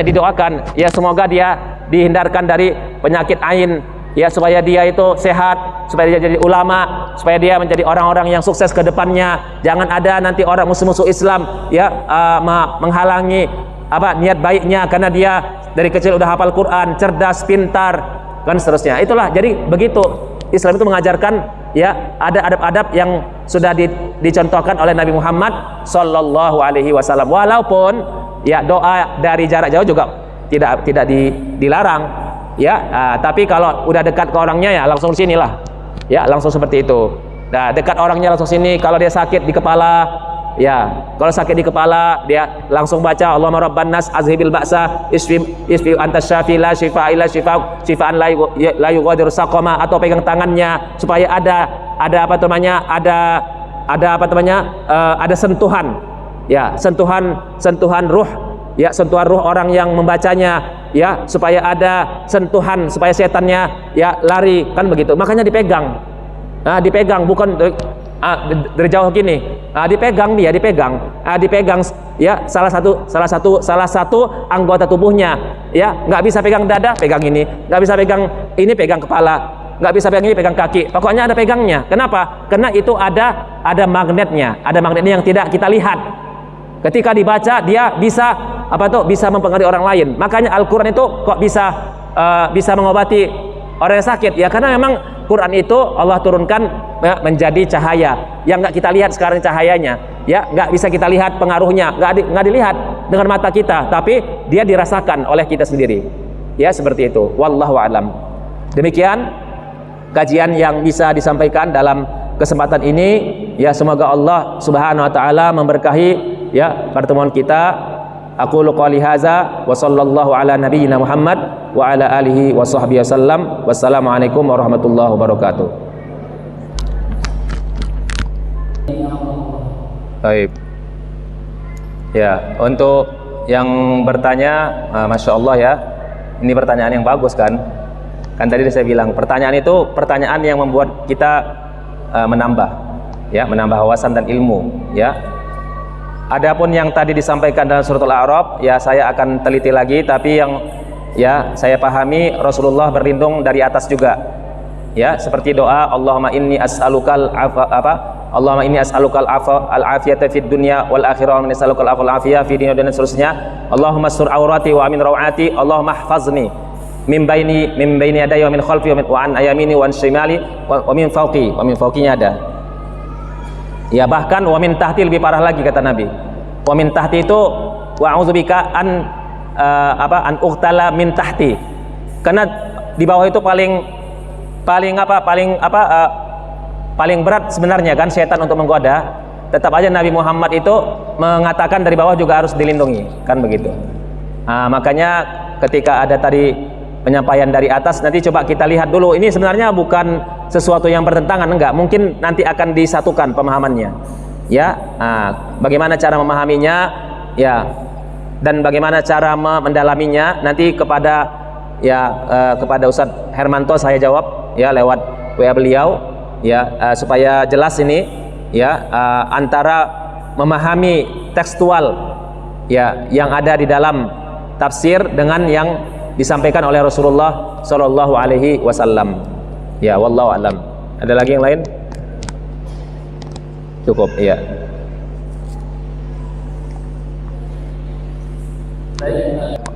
didoakan, ya semoga dia dihindarkan dari penyakit ain, ya supaya dia itu sehat, supaya dia jadi ulama, supaya dia menjadi orang-orang yang sukses ke depannya. Jangan ada nanti orang musuh-musuh Islam ya menghalangi niat baiknya karena dia dari kecil udah hafal Quran, cerdas, pintar, dan seterusnya. Itulah, jadi begitu Islam itu mengajarkan ya ada adab-adab yang sudah dicontohkan oleh Nabi Muhammad sallallahu alaihi wasallam. Walaupun ya doa dari jarak jauh juga tidak dilarang ya, tapi kalau udah dekat ke orangnya ya langsung sinilah. Ya, langsung seperti itu. Nah, dekat orangnya langsung sini. Kalau dia sakit di kepala, ya, kalau sakit di kepala dia langsung baca Allahumma rabban nas azhibil ba'sa isfi anta syafi la syifaa illa syifaan la yughadiru saqama, atau pegang tangannya supaya ada sentuhan, ya, sentuhan ruh, ya, sentuhan ruh orang yang membacanya, ya, supaya ada sentuhan, supaya setannya ya lari, kan begitu. Makanya dipegang. Dipegang, bukan dari jauh gini. Dipegang ya, salah satu anggota tubuhnya, ya, nggak bisa pegang dada, pegang ini, nggak bisa pegang ini, pegang kepala, nggak bisa pegang ini, pegang kaki. Pokoknya ada pegangnya. Kenapa? Karena itu ada magnetnya yang tidak kita lihat. Ketika dibaca dia bisa bisa mempengaruhi orang lain. Makanya Al-Quran itu kok bisa mengobati orang yang sakit, ya karena memang Quran itu Allah turunkan menjadi cahaya yang nggak kita lihat sekarang cahayanya, ya, nggak bisa kita lihat pengaruhnya, nggak dilihat dengan mata kita, tapi dia dirasakan oleh kita sendiri, ya, seperti itu. Wallahu a'lam. Demikian kajian yang bisa disampaikan dalam kesempatan ini, ya, semoga Allah Subhanahu wa taala memberkahi ya pertemuan kita. Aqulu qouli hadza wa sallallahu ala nabiyyina Muhammad wa ala alihi wa sahbihi wasallam. Wassalamualaikum warahmatullahi wabarakatuh. Baik. Ya, untuk yang bertanya, Masya Allah ya, Ini pertanyaan yang bagus kan? Kan tadi saya bilang pertanyaan itu pertanyaan yang membuat kita menambah, ya, menambah wawasan dan ilmu, ya. Adapun yang tadi disampaikan dalam surat Al-A'raf, ya saya akan teliti lagi. Tapi yang ya saya pahami Rasulullah berlindung dari atas juga, ya, seperti doa Allahumma inni as'alukal Allahumma inni as'alukal al-afiyata fid dunya wal akhirah, wa inni as'alukal afwal afiyah fi dunya dan seterusnya. Allahumma sur aurati wa amin rawati, Allahumma ihfazni min baini yadayya wa min khalfi wa an ayamini wa an shimali wa min fawqi. Wa min fawqinya ada. Ya, bahkan wa min tahti lebih parah lagi kata Nabi. Wa min tahti itu wa a'udzubika an an uqtala min tahti. Karena di bawah itu paling berat sebenarnya kan setan untuk menggoda. Tetap aja Nabi Muhammad itu mengatakan dari bawah juga harus dilindungi, kan begitu. Makanya ketika ada tadi penyampaian dari atas, nanti coba kita lihat dulu. Ini sebenarnya bukan sesuatu yang bertentangan, enggak. Mungkin nanti akan disatukan pemahamannya, ya. Bagaimana cara memahaminya, ya, dan bagaimana cara mendalaminya nanti kepada kepada Ustadz Hermanto saya jawab, ya, lewat WA beliau, ya, supaya jelas ini, ya, antara memahami tekstual, ya, yang ada di dalam tafsir dengan yang disampaikan oleh Rasulullah Shallallahu Alaihi Wasallam. Ya, wallahu alam. Ada lagi yang lain? Cukup, ya.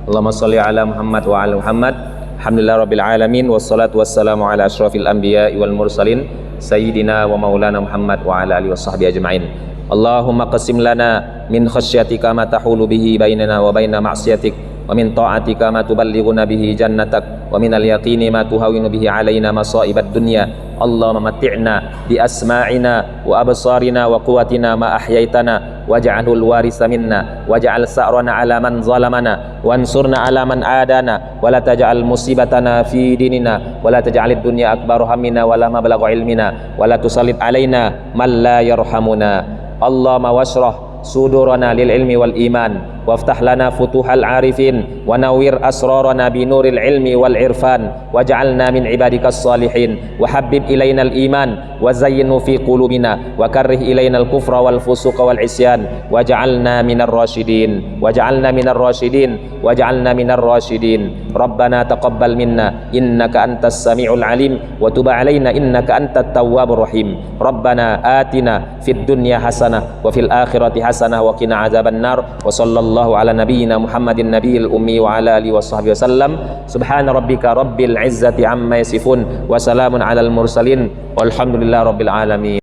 Allahumma sholli ala Muhammad wa ala Muhammad. Alhamdulillah rabbil alamin, wassalatu wassalamu ala asyrafil anbiya'i wal mursalin sayyidina wa maulana Muhammad wa ala alihi washabbihi ajma'in. Allahumma qasim lana min khasyatika ma tahulu bihi bainana wa baina ma'siyatik, wa min ta'atika ma tuballighuna bihi jannatak, wa min al-yaqini ma tuhawinu bihi alaina masa'ibad dunya. Allahumma matti'na bi asma'ina wa absarina wa quwwatina ma ahyaitana waj'alhul warisa minna waj'al sa'rana 'ala man zalamana wansurna 'ala man adana wa la taj'al musibatana fi dinina wa la taj'alid dunya akbar hammina wa la mablagha ilmina wa la tusallit 'alaina man la yarhamuna. Allahumma washrah sudurana lil ilmi wal iman waftah lana futuhal arifin wa nawwir asrarana bi nuril ilmi wal irfan waj'alna min ibadikas salihin wa habbib ilainal iman wa zayyinhu fi qulubina wa karrih ilainal kufra wal fusuqa wal isyan waj'alna minar rasyidin waj'alna minar rasyidin waj'alna minar rasyidin. Rabbana taqabbal minna innaka antas samiul alim wa tub alaina innaka antat tawwabur rahim. Rabbana atina fid dunya hasanah wa fil akhirati hasanah wa qina azaban nar. Wa sallallahu ala nabiyyina Muhammadin nabiyil ummi wa ala alihi washabbihi wasallam. Subhana rabbika rabbil izzati amma yasifun wa salamun alal mursalin walhamdulillahi rabbil alamin.